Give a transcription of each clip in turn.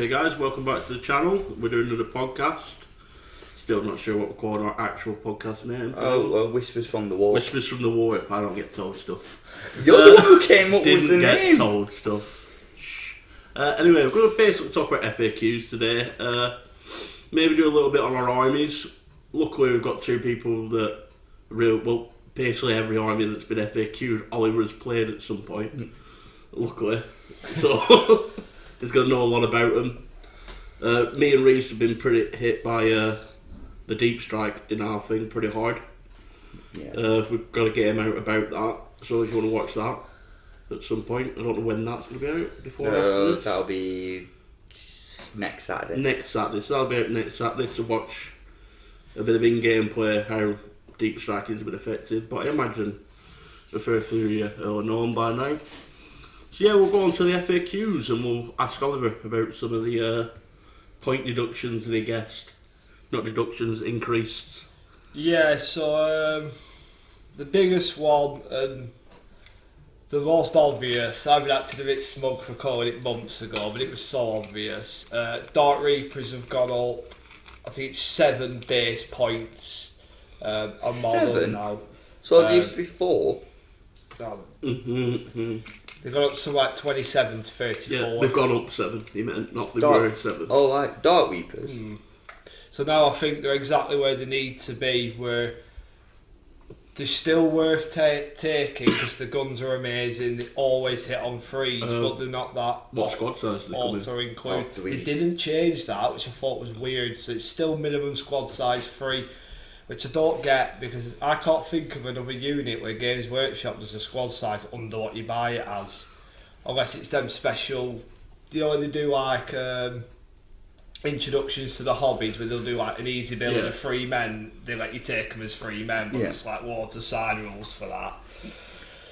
Okay guys, welcome back to the channel. We're doing another podcast. Still not sure what we're calling our actual podcast name. Whispers from the Warp. Whispers from the Warp. I don't get told stuff. You're the one who came up with the name. Didn't get told stuff. Anyway, we're going to basically talk about FAQs today. Maybe do a little bit on our armies. Luckily we've got two people that basically every army that's been FAQ'd, Oliver has played at some point. Luckily. So he's going to know a lot about them. Me and Reece have been pretty hit by the deep strike denial thing pretty hard. Yeah. We've got to get him out about that. So if you want to watch that at some point, I don't know when that's going to be out. Before that'll be next Saturday. Next Saturday. So that'll be out next Saturday to watch a bit of in-game play, how deep striking has been affected. But I imagine the fair few of you will know them by now. So yeah, we'll go on to the FAQs and we'll ask Oliver about some of the point deductions that he guessed. Not deductions, increased. Yeah, so the biggest one and the most obvious, I've been acting a bit smug for calling it months ago, but it was so obvious. Dark Reapers have gone up, I think it's 7 base points on model 7? now. So there used to be 4? They've gone up to like 27 to 34. Yeah, they've gone up 7. He meant not they Dark, were 7. Oh, right, Dark Reapers. So now I think they're exactly where they need to be, where they're still worth taking because the guns are amazing. They always hit on threes, but they're not that. What squad size do they come in? Also include. Oh, they didn't change that, which I thought was weird. So it's still minimum squad size 3, which I don't get because I can't think of another unit where Games Workshop does a squad size under what you buy it as, unless it's them special. You know when they do like introductions to the hobbies where they'll do like an easy build of 3 men, they let you take them as 3 men, but it's like water side rules for that.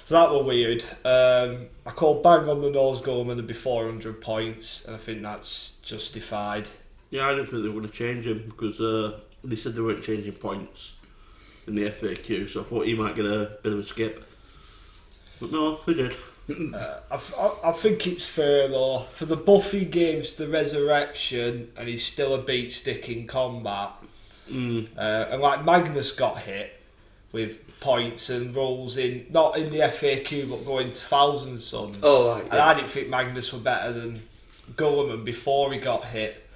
So that were weird. I called bang on the nose Gorman to be 400 points, and I think that's justified. Yeah, I didn't think they were going to change him because they said they weren't changing points in the FAQ, so I thought he might get a bit of a skip. But no, they did. I think it's fair though. For the Buffy games, the Resurrection, and he's still a beat stick in combat. And like Magnus got hit with points and rolls in, not in the FAQ, but going to Thousand Sons. Oh, right, yeah. And I didn't think Magnus were better than Gulliman before he got hit.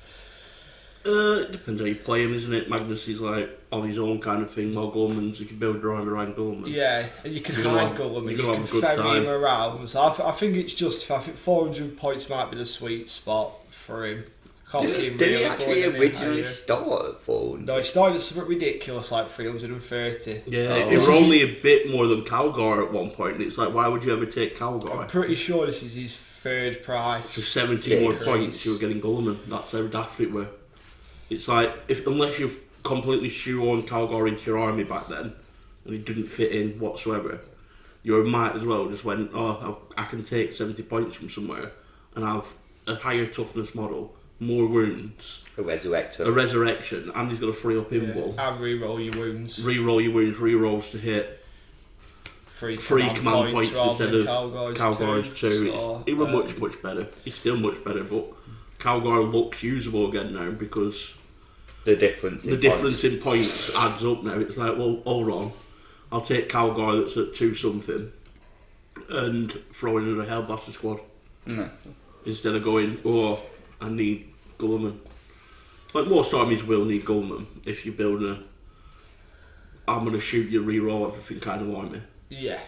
It depends how you play him, isn't it? Magnus is like on his own kind of thing, while Gulliman's you can build around Gulliman. Yeah, and you can hide Gulliman, you can ferry him around. So I think it's justified. I think 400 points might be the sweet spot for him. Did he actually originally start at 400? No, he started at something ridiculous like 330. Yeah, it was only a bit more than Calgar at one point. It's like, why would you ever take Calgar? I'm pretty sure this is his third price. For 70 more points, you were getting Gulliman. That's how daft it were. It's like, unless you've completely shoehorned Calgar into your army back then, and it didn't fit in whatsoever, you might as well just went, I can take 70 points from somewhere and have a higher toughness model, more wounds, a resurrection, and he's got a free up invul. And re-roll your wounds. Re-roll your wounds, re-rolls to hit. Free command points instead of Calgar's 2. So, he was much better. He's still much better, but Calgar looks usable again now because the difference in points adds up now. It's like, well, hold on, I'll take Calgar that's at 2 something and throw in a Hellblaster squad instead of going, I need Gulliman. Like most armies will need Gulliman if you're building I'm going to shoot you, reroll everything kind of army. Yeah.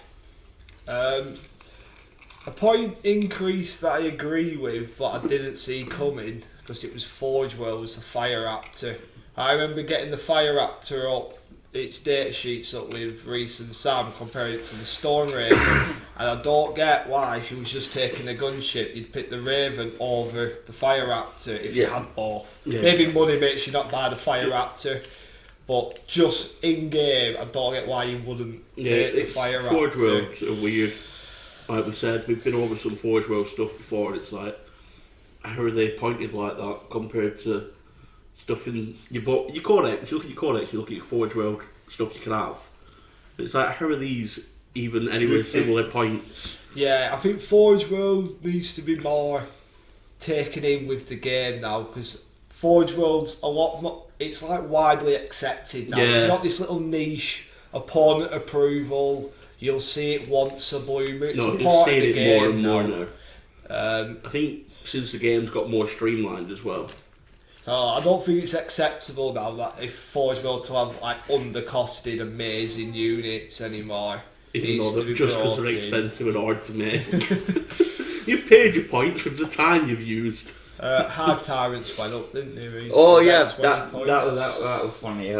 A point increase that I agree with, but I didn't see coming because it was Forge World, was the Fire Raptor. I remember getting the Fire Raptor up, its data sheets up with Reece and Sam, comparing it to the Storm Raven, and I don't get why if you was just taking a gunship, you'd pick the Raven over the Fire Raptor if you had both. Yeah. Maybe money makes you not buy the Fire Raptor, but just in game, I don't get why you wouldn't take the Fire Raptor. Forge Worlds are weird. Like we said, we've been over some Forge World stuff before, and it's like, how are they pointed like that compared to stuff in your Codex? You look at your Codex, you look at your Forge World stuff you can have. It's like, how are these even anywhere similar points? Yeah, I think Forge World needs to be more taken in with the game now because Forge World's a lot more. It's like widely accepted now. Yeah. It's not this little niche opponent approval. You'll see it once a bloomer. It's No, the just part of seeing the it game more and more now. now. I think since the game's got more streamlined as well. So I don't think it's acceptable now that if Forge World to have like undercosted amazing units anymore. Even though Needs to be just because brought they're in. expensive and hard to make. You paid your points from the time you've used. Hive Tyrants went up, didn't they? Reece? Oh About yeah, 20 that points. was funny.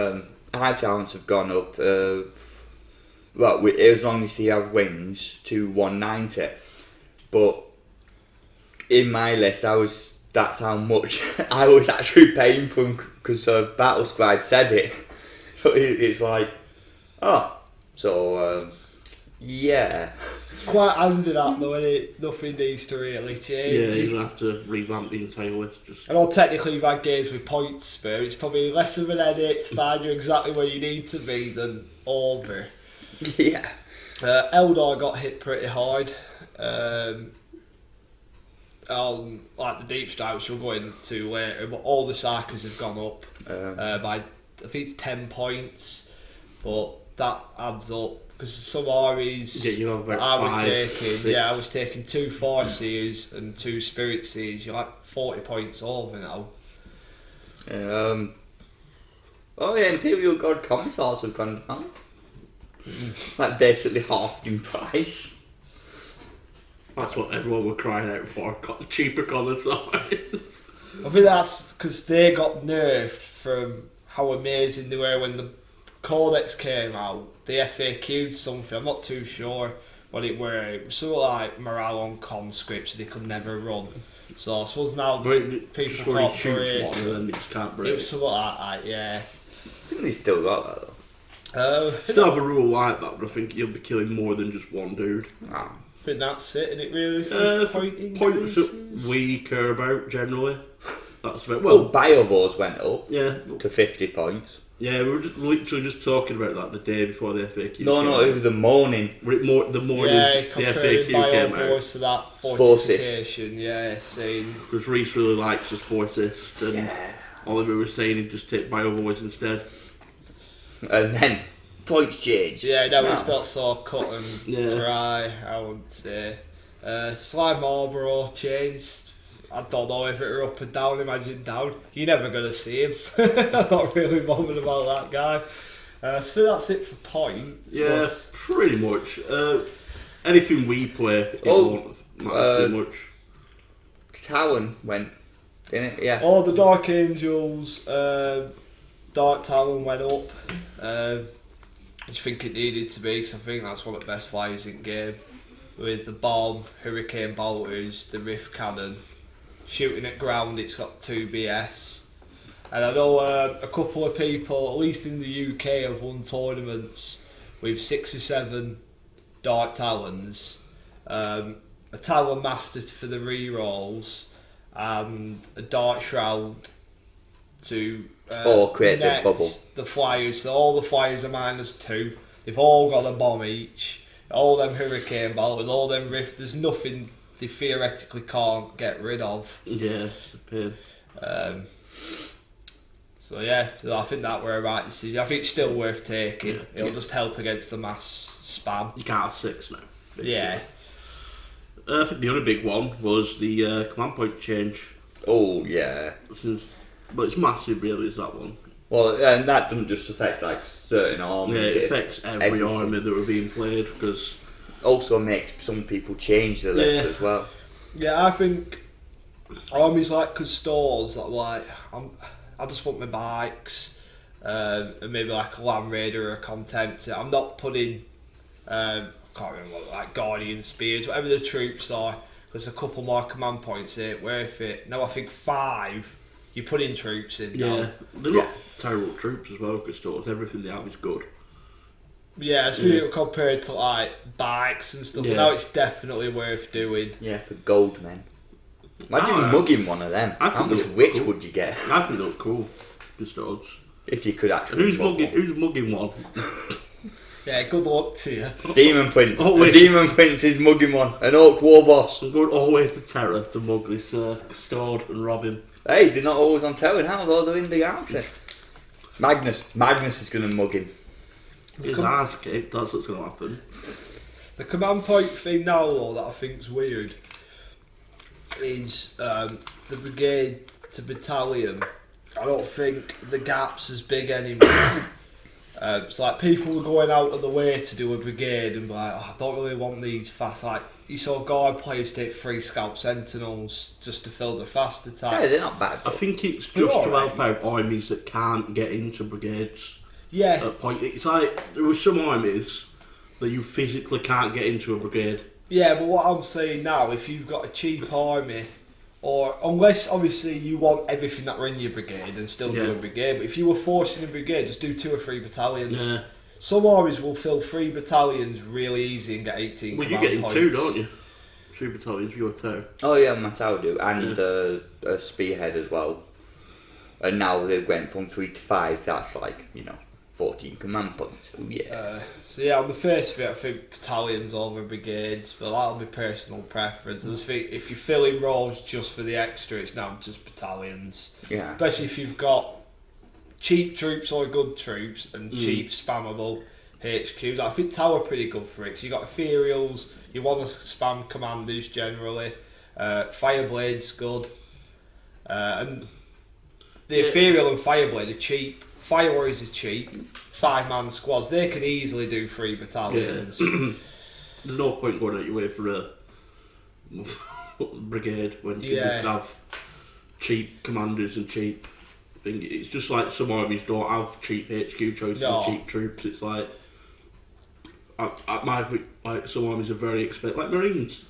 Hive Talents have gone up. Well, as long as they have wings to 190. But in my list, that's how much I was actually paying for them because Battle Scribe said it. So it's like, oh, so yeah. Quite handy that though, isn't it? Nothing needs to really change. Yeah, you're going to have to revamp the entire list. Just I know technically you've had games with points, but it's probably less of an edit to find you exactly where you need to be than over. Yeah. Eldar got hit pretty hard. Like the deep strike, which we'll go into later, but all the Sarkers have gone up by, I think it's 10 points, but that adds up because some Aries you have about I was 5, taking, 6. yeah, I was taking 2 Force Seers and 2 Spirit Seers. You're like 40 points over now. Oh yeah, Imperial God Commissars have gone down. Like basically half in price. That's what everyone were crying out for. Cheaper commissars. I think that's because they got nerfed from how amazing they were when the Codex came out. They FAQ'd something, I'm not too sure what it were. It was sort of like morale on conscripts they could never run. So I suppose now people just where he can't shoots break. one and then they just can't break. It was something like that, yeah. I think they still got that though. Still have a rule like that, but I think you'll be killing more than just one dude. Ah. I think that's it, and it really Points that we care about generally. That's about Well, Biovores went up yeah, to 50 points. yeah. We were literally just talking about that the day before the FAQ. No, it was the morning. the morning yeah, the comparing FAQ came out. Bioforce to that Sporcist. fortification, yeah, saying Because Reece really likes the Sportist, and Yeah. Oliver was saying he'd just take Biovoice instead. And then points change. yeah, no, Wow. it's not so cut and Yeah. dry, I would say. Slime Marlborough changed. I don't know if it were up and down, imagine down. You're never going to see him. I'm not really bothered about that guy. So that's it for points. Yeah, pretty much. Anything we play, it Oh, won't matter too much. Talon went, didn't it? Yeah. All the Dark Angels, Dark Talon went up. I just think it needed to be, because I think that's one of the best flyers in game. With the bomb, Hurricane Bolters, the Rift Cannon, shooting at ground, it's got 2 BS. And I know a couple of people, at least in the UK, have won tournaments with 6 or 7 Dark Talons, a Talon Master for the rerolls, and a Dark Shroud to create the net bubble. the flyers. So all the flyers are -2. They've all got a bomb each. All them Hurricane Bolters, all them Rift. There's nothing they theoretically can't get rid of. Yeah, it's a pain. So yeah, so I think that were a right decision. I think it's still worth taking. Yeah. It'll just help against the mass spam. You can't have 6 now. basically. Yeah. I think the other big one was the command point change. Oh yeah. But it's massive, really, is that one. Well, and that doesn't just affect like certain armies. Yeah, it affects every everything. army that were being played, because Also makes some people change the list Yeah. as well. Yeah, I think armies like Custors that like I just want my bikes and maybe like a Land Raider or a Contemptor. I'm not putting I can't remember what, like Guardian Spears, whatever the troops are, because a couple more command points ain't worth it. Now I think 5 you put in troops in now. yeah, they're not terrible troops as well, because everything they have is good. Yeah, it's really compared to like bikes and stuff. Yeah. Now it's definitely worth doing. Yeah, for gold men. Imagine Ah, mugging one of them. I How think much they look witch cool. would you get I think they look cool, pistols. if you could And actually? mug one? who's mugging one? Yeah, good luck to you. Demon Prince. Always. A Demon Prince is mugging one. An Orc War Boss. I'm going always to Terror to mug this Custode and rob him. Hey, they're not always on terror now, though. They're in the outfit. Magnus is going to mug him. His ass kicked, that's what's going to happen. The command point thing now, though, that I think's weird is the brigade to battalion. I don't think the gap's as big anymore. It's like people were going out of the way to do a brigade and be like, oh, I don't really want these fast. Like you saw guard players take 3 scout sentinels just to fill the fast attack. Yeah, they're not bad. I think it's They're just to alright. help out armies that can't get into brigades. Yeah, At point, it's like there were some armies that you physically can't get into a brigade. yeah, but what I'm saying now, if you've got a cheap army, or unless obviously you want everything that were in your brigade and still do Yeah. a brigade, but if you were forcing a brigade, just do 2 or 3 battalions. Yeah. Some armies will fill 3 battalions really easy and get 18 Well, you're command getting points. 2, don't you? 2 battalions, you're 2. Oh, yeah, Mattel do. And a Spearhead as well. And now they went from 3 to 5. That's like, 14 command points. So, yeah. So yeah, on the face of it, I think battalions over brigades, but that'll be personal preference. I just think if you're filling roles just for the extra, it's now just battalions. Yeah. Especially if you've got cheap troops or good troops and cheap spammable HQs. I think Tower are pretty good for it. 'Cause you got ethereals, you want to spam commanders generally. Fireblade's good. And the ethereal and Fireblade are cheap. Fire Warriors are cheap. 5-man squads, they can easily do 3 battalions. There's no point going out your way for a brigade when you can just have cheap commanders and cheap thing. It's just like some armies don't have cheap HQ choices and cheap troops. It's like like some armies are very expensive. Like Marines,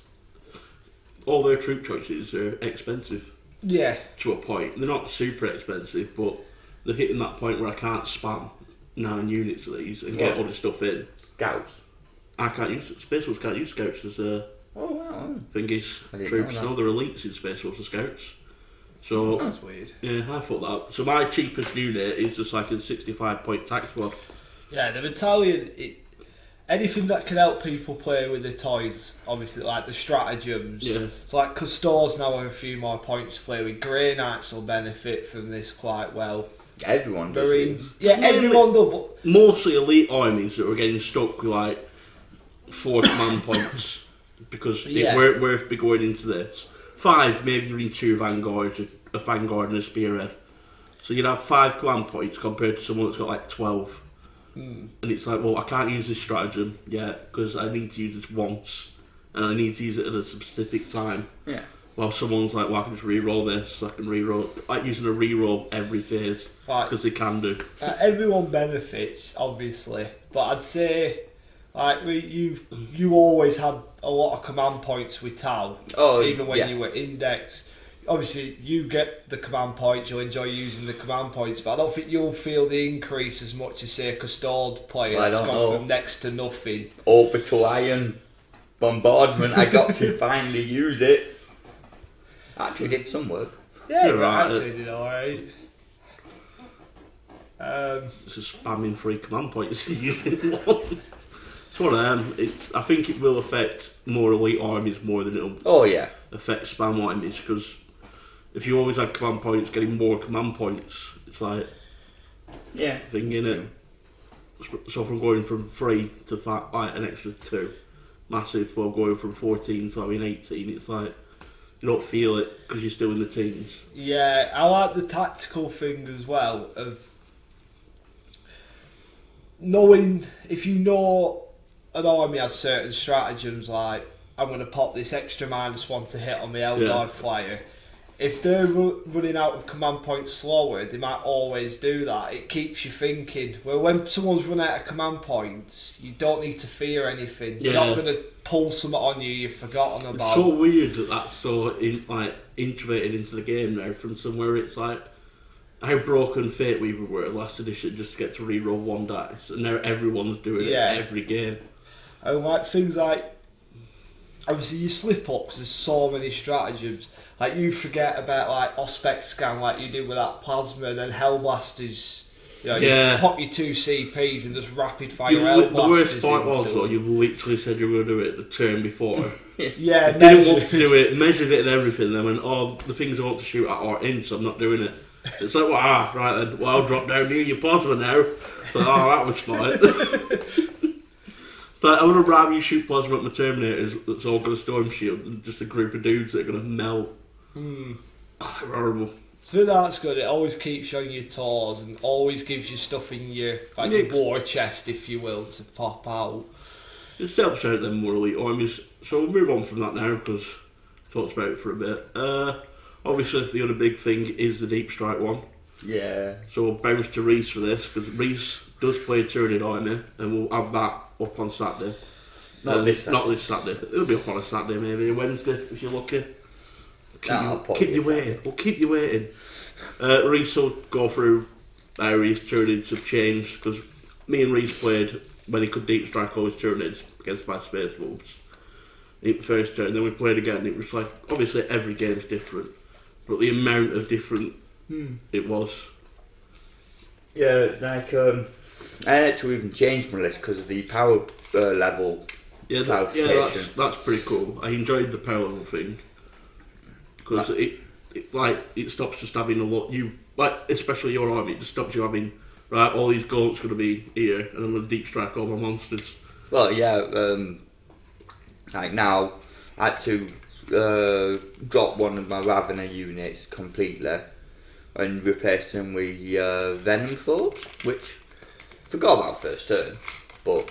all their troop choices are expensive Yeah. to a point. They're not super expensive, but they're hitting that point where I can't spam 9 units of these and get all the stuff in. Scouts. I can't use Space Wolves can't use scouts as a Oh, wow. thing is I didn't troops. know that. No, they're elites in Space Wolves and scouts. So That's weird. yeah, I thought that. So my cheapest unit is just like a 65-point tax squad. Yeah, the battalion, anything that can help people play with the toys, obviously, like the stratagems. Yeah. It's like Custodes now have a few more points to play with. Grey Knights will benefit from this quite well. Everyone does. Marines. Yeah, everyone does, but Mostly elite armies that are getting stuck with like 4 command points because we're be going into this. 5, maybe you're in 2 vanguards, a vanguard and a spearhead. So you'd have 5 command points compared to someone that's got like 12. And it's like, well, I can't use this stratagem yet because I need to use this once and I need to use it at a specific time. Yeah. While someone's like, well, I can just re-roll this, I can re-roll, like using a re-roll every phase Right. because they can do. Everyone benefits, obviously. But I'd say, like, you always had a lot of command points with Tau, even when you were indexed. Obviously, you get the command points, you'll enjoy using the command points, but I don't think you'll feel the increase as much as, say, a Custode player Well, that's gone from next to nothing. Orbital Iron Bombardment, I got to finally use it. Actually did some work. Yeah, You're right. actually did alright. It's just spamming 3 command points using one. It's one of them. I think it will affect more elite armies more than it'll affect spam armies because if you always had command points, getting more command points, it's like thing in it. So from going from 3 to 5, like an extra 2, massive. Well, going from 14 to having 18, it's like you don't feel it because you're still in the teens. Yeah, I like the tactical thing as well of knowing if you know an army has certain stratagems like I'm going to pop this extra -1 to hit on the Eldar flyer. If they're running out of command points slower, they might always do that. It keeps you thinking. Well, when someone's run out of command points, you don't need to fear anything. They're not going to pull something on you you've forgotten about. It's so weird that that's so integrated into the game now from somewhere it's like how broken Fate Weaver were last edition just to get to re-roll 1 dice and now everyone's doing it every game. And like things like obviously you slip up because there's so many stratagems. Like you forget about like Ospec Scan like you did with that Plasma and then Hellblasters You pop your 2 CPs and just rapid fire The worst part was, though, you literally said you were going to do it the turn before. Yeah, didn't want to do it, measured it and everything, then went, the things I want to shoot at are in, so I'm not doing it. It's like, right then, I'll drop down near your plasma now. So, that was smart. It's like, I would rather you shoot plasma at my Terminators that's all got a storm shield than just a group of dudes that are going to melt. Horrible. So that's good. It always keeps you on your toes and always gives you stuff in your war chest, if you will, to pop out. It helps out them more elite armies. So we'll move on from that now because I talked about it for a bit. Obviously, the other big thing is the deep strike one. Yeah. So we'll bounce to Reece for this because Reece does play a Tyranid army, and we'll have that up on Saturday. Not this Saturday. It'll be up on a Saturday, maybe a Wednesday if you're lucky. Keep you waiting. We'll keep you waiting. Reece will go through how his Tyranids have changed because me and Reece played when he could deep strike all his Tyranids against my Space Wolves. In the first turn, then we played again. And it was like obviously every game's different, but the amount of different it was. Yeah, like I had to even change my list because of the power level. That's pretty cool. I enjoyed the power level thing. Because it stops just having a lot. Especially your army, it just stops you having all these gaunts going to be here, and I'm going to deep strike all my monsters. Well, yeah. Like now, I had to drop one of my Ravener units completely and replace them with Venom Thoughts, which I forgot about first turn, but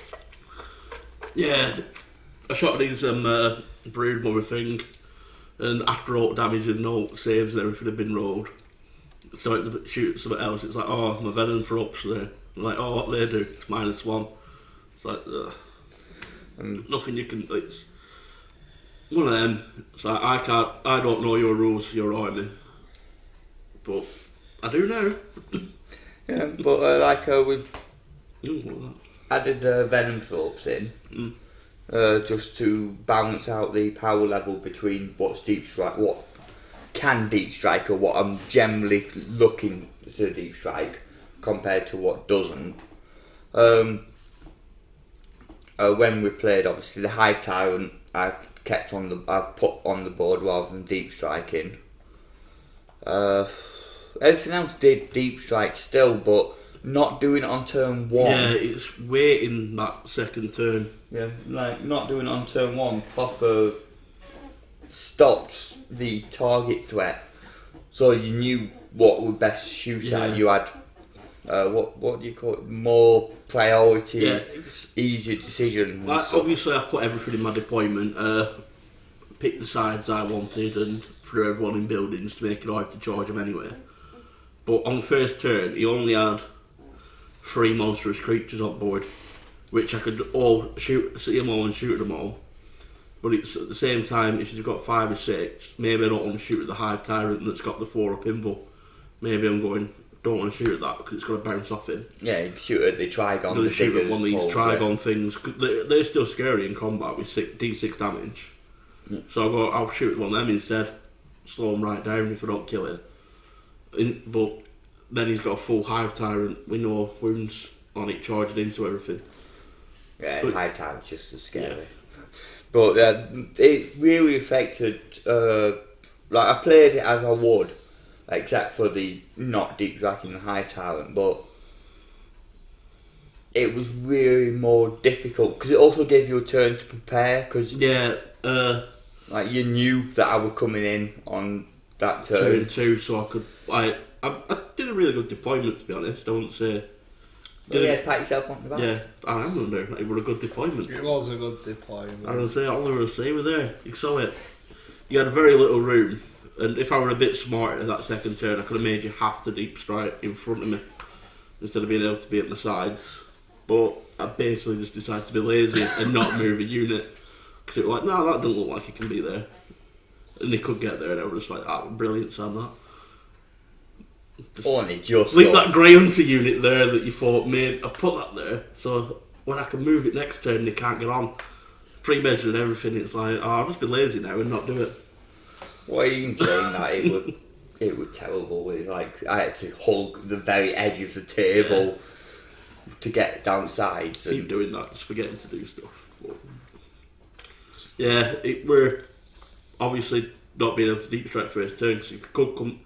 yeah, I shot these brood mother thing. And after all damage and all saves and everything had been rolled, started to shoot something else. It's like, my venom for ups there. I'm like, what they do? It's -1. It's like, nothing you can. It's one of them. It's like I don't know your rules for your army, but I do now. Yeah, but we added Venom Thoughts in. Just to balance out the power level between what's deep strike, what can deep strike, or what I'm generally looking to deep strike, compared to what doesn't. When we played, obviously the Hive Tyrant, I put on the board rather than deep striking. Everything else did deep strike still, but not doing it on turn 1. Yeah, it's waiting that second turn. Yeah, like not doing it on turn 1 proper stopped the target threat, so you knew what would best shoot at. You had what do you call it? More priority, easier decision. Obviously, I put everything in my deployment. Picked the sides I wanted and threw everyone in buildings to make it hard to charge them anyway. But on the first turn, he only had 3 monstrous creatures on board, which I could all see them all and shoot them all. But it's at the same time, if you've got 5 or 6, maybe I don't want to shoot at the Hive Tyrant that's got the 4-up invul. Maybe I'm going, don't want to shoot at that because it's going to bounce off him. Yeah, you can shoot at the Trigon. You shoot at one of these Trigon things. They're still scary in combat with D6 damage. Yeah. So I'll shoot at one of them instead. Slow them right down if I don't kill it. But then he's got a full Hive Tyrant with no wounds on it, charging into everything. Yeah, so Hive Tyrant's just as scary. Yeah. But it really affected. I played it as I would, except for the not deep striking the Hive Tyrant, but it was really more difficult because it also gave you a turn to prepare. Cause you knew that I was coming in on that turn. Turn 2, so I could. I did a really good deployment, to be honest. I wouldn't say. Pat yourself on the back. Yeah, I am going to do. It was a good deployment. It was a good deployment. I would say all I would say were there. You saw it. You had very little room, and if I were a bit smarter that second turn, I could have made you have to deep strike in front of me instead of being able to be at my sides. But I basically just decided to be lazy and not move a unit because it was like, no, that doesn't look like it can be there, and they could get there, and I was just like, brilliant, Sam. That. Only just like that Grey Hunter unit there that you thought made. I put that there so when I can move it next turn, they can't get on. Pre-measured and everything. It's like, I'll just be lazy now and not do it. What are you saying that it would It was terrible. It was like I had to hug the very edge of the table to get down sides. Keep doing that, just forgetting to do stuff. But yeah, we're obviously not being able to deep strike first turn, because if he could come,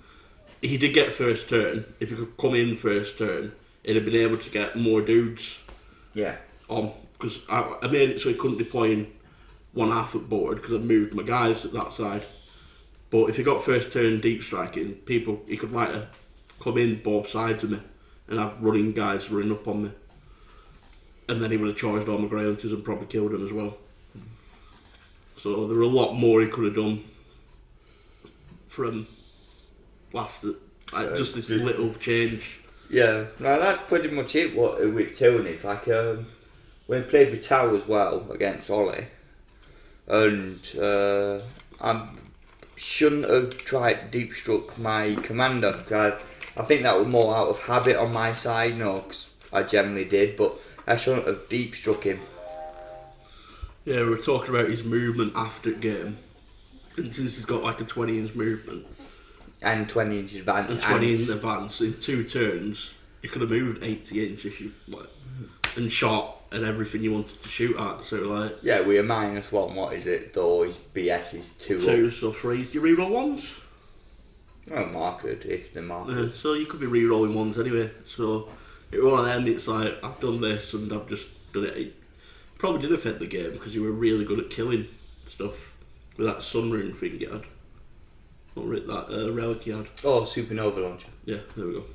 he did get first turn. If he could come in first turn, he'd have been able to get more dudes. Yeah. On, because I made it so he couldn't deploy in one half at board because I moved my guys at that side. But if he got first turn deep striking, he could like come in both sides of me and have running guys running up on me, and then he would have charged all my grey hunters and probably killed him as well. So there were a lot more he could have done from just this little change. Yeah, no, that's pretty much it. What with Tony, it's like when he played with Tau as well against Ollie, and I shouldn't have tried deep struck my commander, because I think that was more out of habit on my side, because I generally did, but I shouldn't have deep struck him. Yeah, we were talking about his movement after game, and since he's got like a 20-inch movement and 20 inch advance, and 20 in advance in 2 turns, you could have moved 80 inch if you and shot at everything you wanted to shoot at. So like, yeah, we're -1. What is it? Though his BS is 2. So 3s. Do you reroll ones? Well, marked if they're marked. Yeah, so you could be re-rolling ones anyway. So it was one of them. It's like, I've done this and I've just done it. It probably did affect the game because you were really good at killing stuff with that sunrune thing you had. Or that relic you had. Oh, supernova launcher. Yeah, there we go.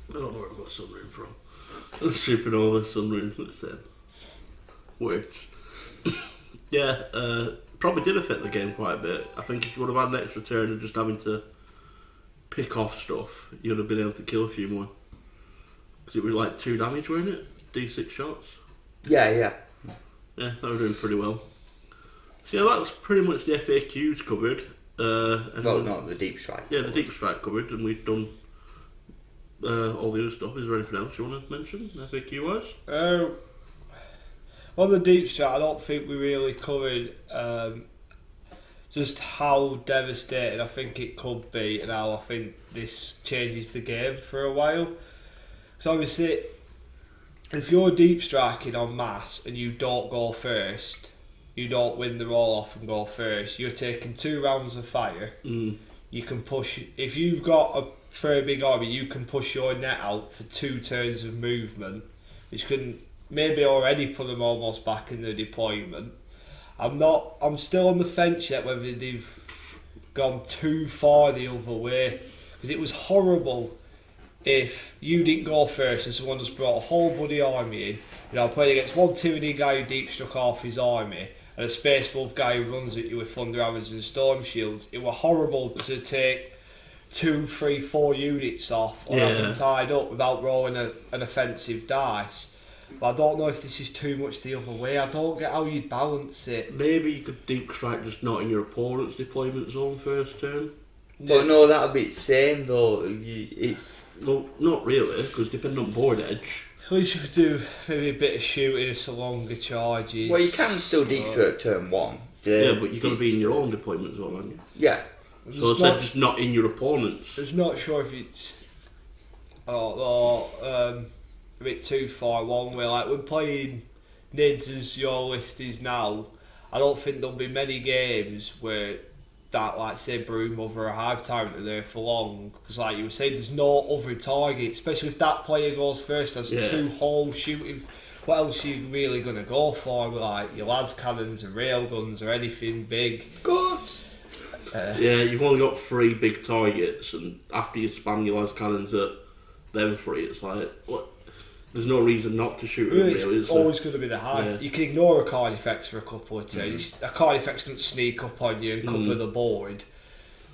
I don't know where I got sunrune from. Supernova, sunrune, the same words. Yeah, probably did affect the game quite a bit. I think if you would have had an extra turn and just having to pick off stuff, you'd have been able to kill a few more. Because it was like 2 damage, weren't it? D6 shots. Yeah. Yeah, that was doing pretty well. So yeah, that's pretty much the FAQs covered. Well, not the deep strike. Yeah, the deep strike covered, and we've done all the other stuff. Is there anything else you want to mention, FAQ wise? On the deep strike, I don't think we really covered just how devastating I think it could be, and how I think this changes the game for a while. So obviously, if you're deep striking on mass and you don't go first, you don't win the roll off and go first, you're taking 2 rounds of fire. You can push, if you've got a very big army, you can push your net out for 2 turns of movement, which can maybe already put them almost back in the deployment. I'm still on the fence yet whether they've gone too far the other way, because it was horrible if you didn't go first and someone just brought a whole bloody army in, playing against one tyranny guy who deep struck half his army and a space wolf guy who runs at you with thunder arrows and storm shields. It was horrible to take 2, 3, 4 units off or have them tied up without rolling an offensive dice. But I don't know if this is too much the other way. I don't get how you'd balance it. Maybe you could deep strike just not in your opponent's deployment zone first turn. But no, that would be the same though. Well, not really, because depending on board edge. At least you could do maybe a bit of shooting and some longer charges. Well, you can still deep strike turn 1. Yeah, but you've got to be in your own deployment zone, haven't you? Yeah. So I said just not in your opponent's. I was not sure if it's a bit too far one way. Like when playing Nids as your list is now, I don't think there'll be many games where that, like say Broomother or Hive Tyrant are there for long, because like you were saying, there's no other target, especially if that player goes first, there's 2 holes shooting. What else are you really going to go for? Like your las cannons or railguns or anything big. God. Yeah, you've only got 3 big targets, and after you spam your las cannons at them 3, it's like, what? There's no reason not to shoot them, really. It's always going to be the hardest. You can ignore a card effects for a couple of turns. A card effects doesn't sneak up on you and cover the board.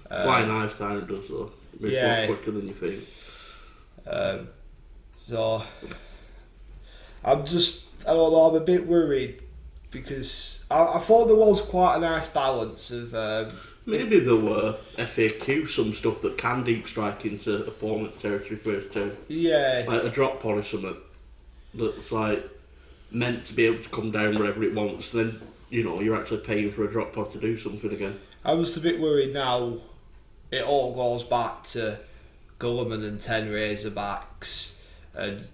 Flying Hive Tyrant does, though. It makes it a lot quicker than you think. So, I don't know, I'm a bit worried, because I thought there was quite a nice balance of... Maybe there were FAQ, some stuff that can deep strike into opponent's territory first turn. Yeah. Like a drop pod or something that's like meant to be able to come down wherever it wants. Then, you're actually paying for a drop pod to do something again. I was a bit worried now it all goes back to Gulliman and 10 Razorbacks, and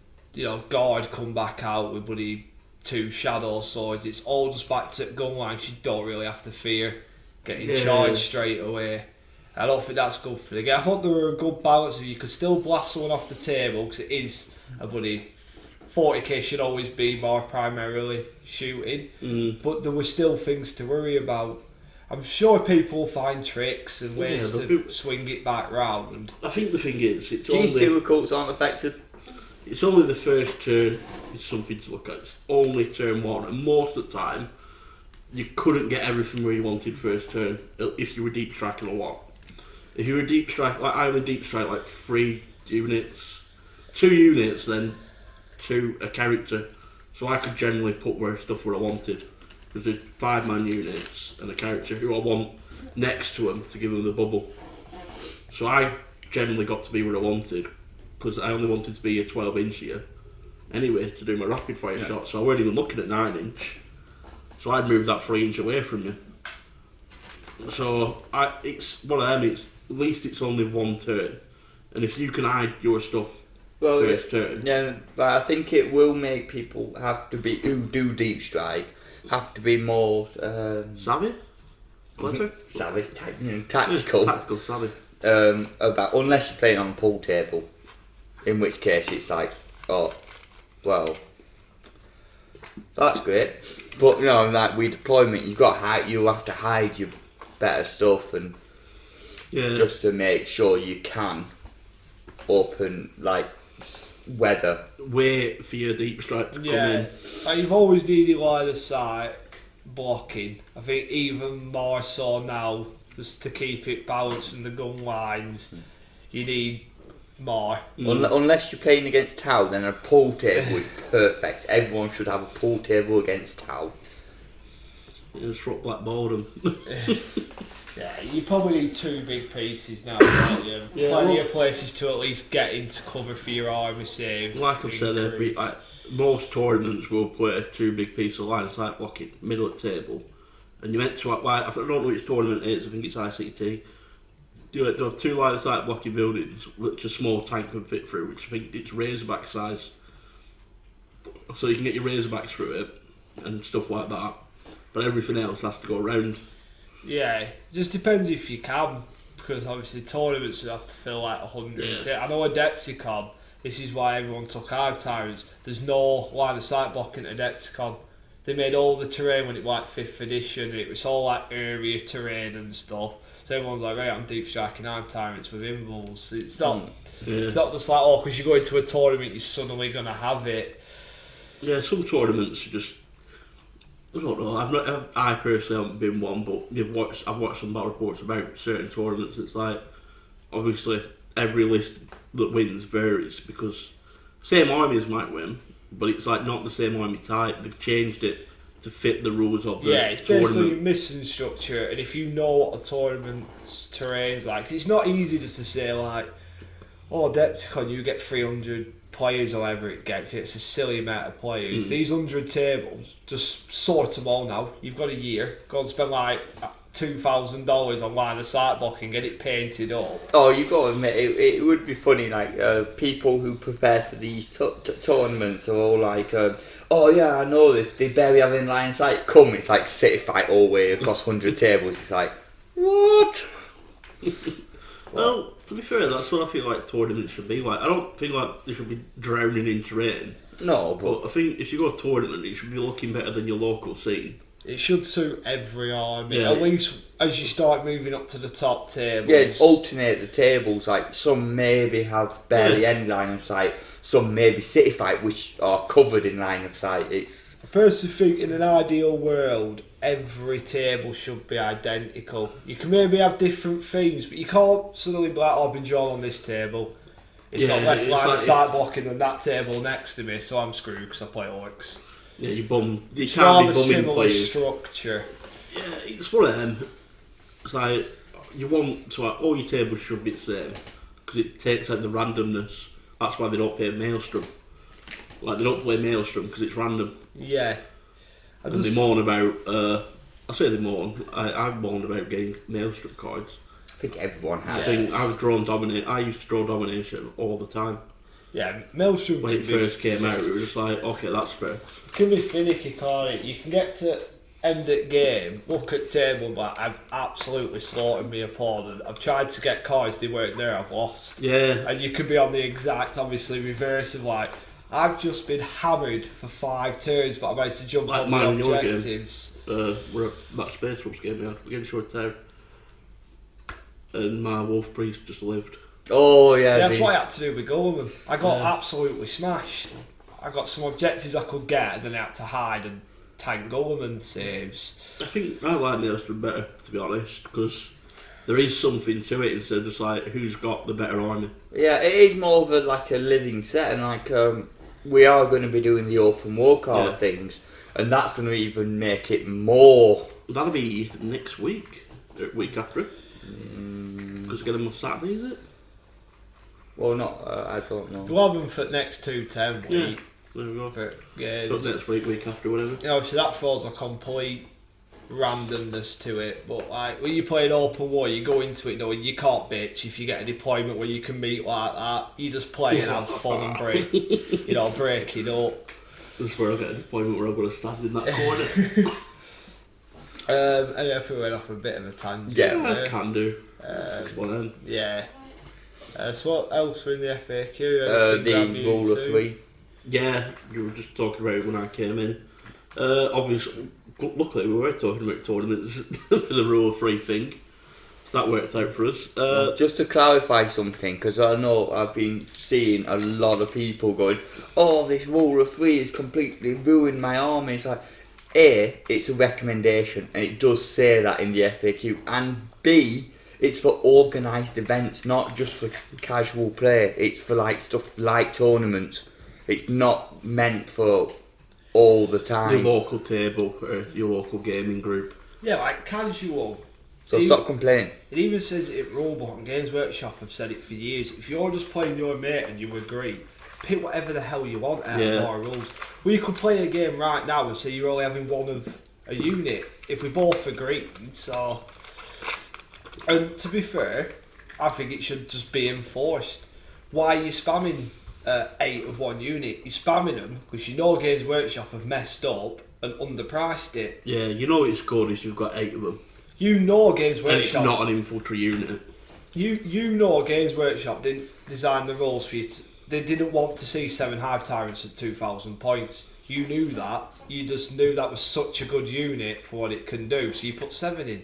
Guard come back out with bloody 2 Shadow Swords. It's all just back to gun lines. You don't really have to fear getting charged straight away. I don't think that's good for the game. I thought there were a good balance of you could still blast someone off the table, because it is a bloody 40k should always be more primarily shooting, but there were still things to worry about. I'm sure people find tricks and ways to swing it back round. I think the thing is, Stealer cults aren't affected. It's only the first turn is something to look at. It's only turn 1, and most of the time you couldn't get everything where you wanted first turn if you were deep striking a lot. If you were deep strike, like I would deep strike like 3 units, 2 units, then 2 a character, so I could generally put stuff where I wanted. Because there's 5-man units and a character who I want next to them to give them the bubble. So I generally got to be where I wanted, because I only wanted to be a 12-inch here anyway to do my rapid fire shots. So I weren't even looking at 9-inch. So I'd move that 3-inch away from you. So it's one of them. At least it's only 1 turn, and if you can hide your stuff first turn. Yeah, but I think it will make people have to be who do deep strike have to be more savvy, clever, savvy, tactical. Tactical savvy. About unless you're playing on a pool table, in which case it's like, oh, well, that's great. But like with deployment, you have to hide your better stuff and just to make sure you can open like weather. Wait for your deep strike to come in. Like you've always needed line of sight blocking. I think even more so now, just to keep it balanced from the gun lines, you need more. Unless you're playing against Tau, then a pool table is perfect. Everyone should have a pool table against Tau. Just rock black boredom. Yeah, you probably need 2 big pieces now, don't you? Plenty of places to at least get into cover for your army save. Like I've said, most tournaments will put a 2 big piece of line of sight blocking middle of the table, and you're meant to have, I don't know which tournament it is. I think it's ICT. You have to have 2 line of sight blocking buildings which a small tank can fit through, which I think it's Razorback size, so you can get your Razorbacks through it and stuff like that. But everything else has to go around. Yeah, it just depends if you can, because obviously tournaments would have to fill like 100. I know Adepticon, this is why everyone took Hive Tyrants. There's no line of sight blocking at Adepticon. They made all the terrain when it was like 5th edition, and it was all like area terrain and stuff. So everyone's like, right, I'm deep striking Hive Tyrants with Invulns. It's not just like, oh, because you go into a tournament, you're suddenly going to have it. Yeah, some tournaments are just, I don't know. I personally haven't been one, but I've watched some battle reports about certain tournaments. It's like, obviously every list that wins varies, because same armies might win, but it's like not the same army type. They've changed it to fit the rules of the it's tournament. basically missing structure, and if you know what a tournament's terrain's like, 'cause it's not easy just to say like, oh, Adepticon, you get 300 players or whatever it gets. It's a silly amount of players. These 100 tables, just sort them all now. You've got a year. Go and spend like $2,000 on line of sight blocking, get it painted up. Oh, you've got to admit, it would be funny, like, people who prepare for these tournaments are all like, oh yeah, I know this, they barely have in line of sight. Come, it's like city fight all the way across 100 tables. It's like, what? Well, to be fair, that's what I feel like tournaments should be like. I don't think like they should be drowning in terrain. No, but I think if you go to a tournament, it should be looking better than your local scene. It should suit every army, at least as you start moving up to the top tables. Yeah, alternate the tables, like some maybe have barely any line of sight, some maybe city fight which are covered in line of sight. I personally think in an ideal world, every table should be identical. You can maybe have different things, but you can't suddenly be like, oh, I've been drawn on this table. It's got less line of sight blocking than that table next to me, so I'm screwed because I play orcs. Yeah, you can't be bumming players. Structure. Yeah, it's one of them. It's like, you want to, like, all your tables should be the same, because it takes out the randomness. That's why they don't play Maelstrom. Like, they don't play Maelstrom because it's random. Yeah. And they moan about, I say they moan, I moan about getting Maelstrom cards. think everyone I has. think I used to draw domination all the time. Yeah, Maelstrom When it first came out, it was just like, okay, that's fair. can be finicky, can't it? You can get to end at game, look at table, but I've absolutely slaughtered my opponent. I've tried to get cards, they weren't there, I've lost. Yeah. And you could be on the exact, obviously, reverse of like, I've just been hammered for 5 turns, but I managed to jump Like on mine and the your objectives. We're at that Space Wolves game we had against your town. And my Wolf Priest just lived. Oh yeah, That's what I had to do with Gulliman. I got absolutely smashed. I got some objectives I could get, and then I had to hide and tank Gulliman saves. I think I like Maelstrom better, to be honest, because there is something to it instead of just like who's got the better army. Yeah, it is more of a living set, and we are going to be doing the open war card things, and that's going to even make it more. That'll be next week, week after. Because get them on Saturday, is it? Well, not. I don't know. We'll have them for next 2-10 week. Yeah, there we go. But yeah, So next week after, whatever. you know, obviously that throws a complete randomness to it. But like when you play an open war, you go into it knowing you can't bitch if you get a deployment where you can meet like that. You just play and have fun and break it up. That's where I get a deployment where I'm going to stand in that corner. And if we went off a bit of a tangent. Yeah, I can do. That's one end. Yeah. So what else were in the FAQ? The rule of 3. Yeah, you were just talking about it when I came in. Obviously, luckily we were talking about tournaments for the rule of 3 thing. So that worked out for us. Just to clarify something, because I know I've been seeing a lot of people going, "Oh, this rule of 3 has completely ruined my army." It's like, A, it's a recommendation, and it does say that in the FAQ, and B, it's for organised events, not just for casual play. It's for like stuff like tournaments. It's not meant for all the time. Your local table or your local gaming group. Yeah, like casual. So stop complaining. It even says it at Rulebook and Games Workshop have said it for years. If you're just playing your mate and you agree, pick whatever the hell you want out of our rules. We could play a game right now and say you're only having one of a unit if we both agreed. So, and to be fair, I think it should just be enforced. Why are you spamming 8 of one unit? You're spamming them because you know Games Workshop have messed up and underpriced it. Yeah, you know it's good if you've got 8 of them. You know Games And it's Workshop. not an infantry unit. You know Games Workshop didn't design the rules for you. They didn't want to see 7 Hive Tyrants at 2,000 points. You knew that. You just knew that was such a good unit for what it can do. So you put 7 in.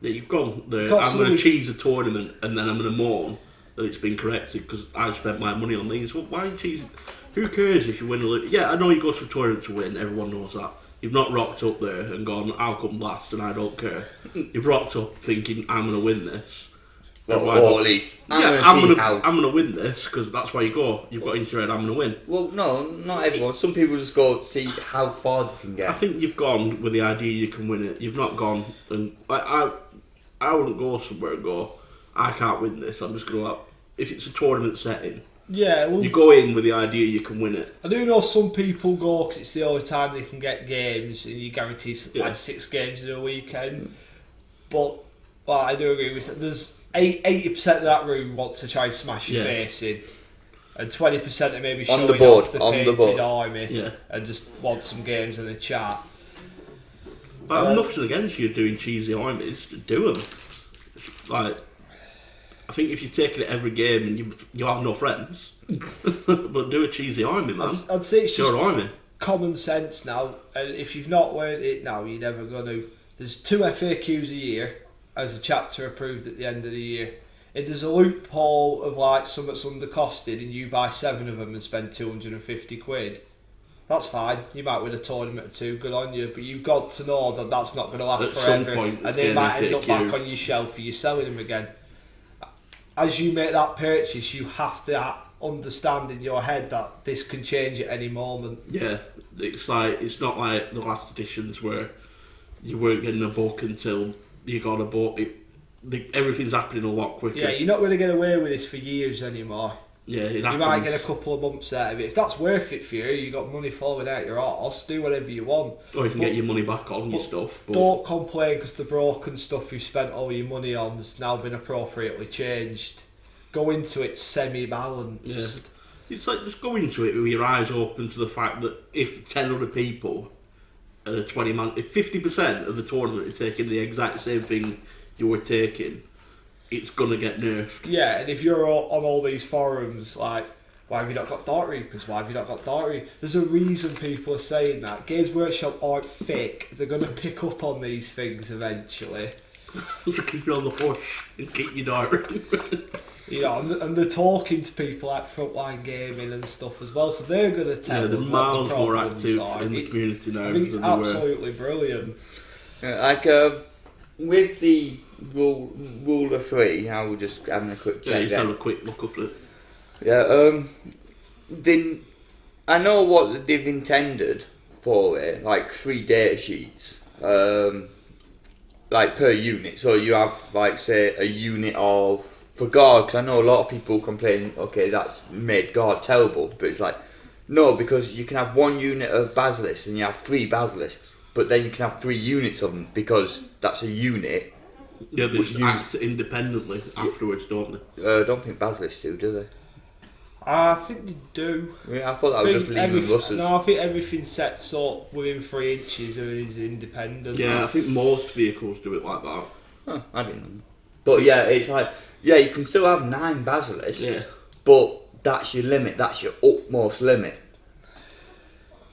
Yeah, you've gone there. Got I'm going some- to cheese a tournament and then I'm going to mourn that it's been corrected because I spent my money on these. Well, why are you cheesing? Who cares if you win or lose? Yeah, I know you go to a tournament to win. Everyone knows that. You've not rocked up there and gone, I'll come last and I don't care. You've rocked up thinking, I'm going to win this. Well, Why or not? at least I'm gonna win this because that's why you go. You've got into your head, I'm gonna win. Well, no, not everyone. Some people just go see how far they can I get. think you've gone with the idea you can win it. You've not gone and I wouldn't go somewhere and go, I can't win this. I'm just gonna if it's a tournament setting. Yeah, well, You go in with the idea you can win it. I do know some people go because it's the only time they can get games and you guarantee like 6 games in a weekend. But I do agree with that. There's 80% of that room wants to try and smash your face in, and 20% are maybe showing On the board, off the on the painted board. army and just want some games in the chat. But I'm nothing against you doing cheesy armies. Do them. Like, I think if you're taking it every game and you have no friends, but do a cheesy army, man. I'd say it's just your army. common sense now, and if you've not learned it now, you're never going to. There's 2 FAQs a year as a chapter approved at the end of the year. If there's a loophole of like something's undercosted and you buy 7 of them and spend 250 quid, that's fine. You might win a tournament or 2, good on you, but you've got to know that that's not going to last At some forever, point, and it's they getting might a end up FAQ. back on your shelf or you're selling them again. As you make that purchase, you have to understand in your head that this can change at any moment. Yeah, it's not like the last editions where you weren't getting a book until you got a book. Everything's happening a lot quicker. Yeah, you're not going to get away with this for years anymore. Yeah, it You happens. might get a couple of months out of it. If that's worth it for you, you got money falling out your arse, do whatever you want. Or you can get your money back on your stuff. But Don't complain because the broken stuff you spent all your money on has now been appropriately changed. Go into it semi-balanced. yeah. It's like just go into it with your eyes open to the fact that if 10 other people at a 20-man, if 50% of the tournament is taking the exact same thing you were taking, it's gonna get nerfed. Yeah, and if you're on all these forums, like, why have you not got Dark Reapers? Why have you not got Dark Reapers? There's a reason people are saying that. Games Workshop aren't thick. They're going to pick up on these things eventually. To keep you on the hush and keep you dark. You know, and they're talking to people like Frontline Gaming and stuff as well, so they're going to tell Yeah, they're them miles what the more problems active are. in the community now I think it's than they were. absolutely brilliant. With the rule of 3, I will just having a quick check. Yeah, just then. have a quick look up at it. Yeah, then I know what they've intended for it, like 3 data sheets, like per unit. So you have, like, say, a unit of, for guard, because I know a lot of people complain, okay, that's made guard terrible, but it's like, no, because you can have 1 unit of basilisks and you have 3 basilisks, but then you can have 3 units of them because that's a unit. Yeah, they just act independently afterwards, don't they? I don't think basilisks do they? I think they do. Yeah, I thought that was just leaving Russ's. No, I think everything sets up within 3 inches and is independent. Yeah, I think most vehicles do it like that. Huh, I didn't know. But yeah, it's like, yeah, you can still have 9 basilisks, Yeah. but that's your limit, that's your utmost limit.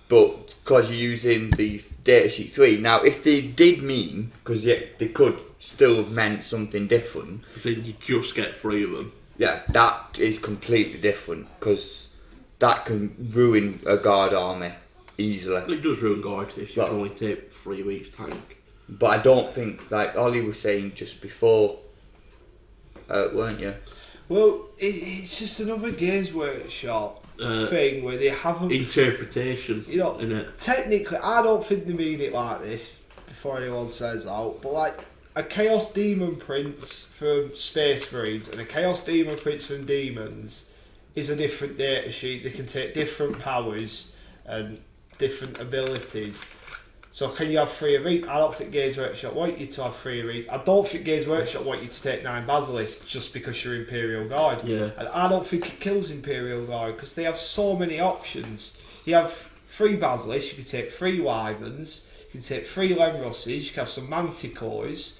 But because you're using the datasheet 3, now if they did mean, because yeah, they could still have meant something different. So you just get 3 of them. Yeah, that is completely different, because that can ruin a guard army easily. It does ruin guard if you Well, can only take 3 of each tank. But I don't think, like Ollie was saying just before, weren't you? Well, it's just another Games Workshop thing where they haven't... Interpretation, You know, innit? technically, I don't think they mean it like this, before anyone says that, but like, a Chaos Demon Prince from Space Marines and a Chaos Demon Prince from Demons is a different data sheet. They can take different powers and different abilities. So can you have 3 of each? I don't think Games Workshop want you to have 3 of each. I don't think Games Workshop want you to take 9 Basilisks just because you're Imperial Guard. Yeah. And I don't think it kills Imperial Guard because they have so many options. You have 3 Basilisks, you can take 3 Wyverns, you can take 3 Lemrusses, you can have some Manticores.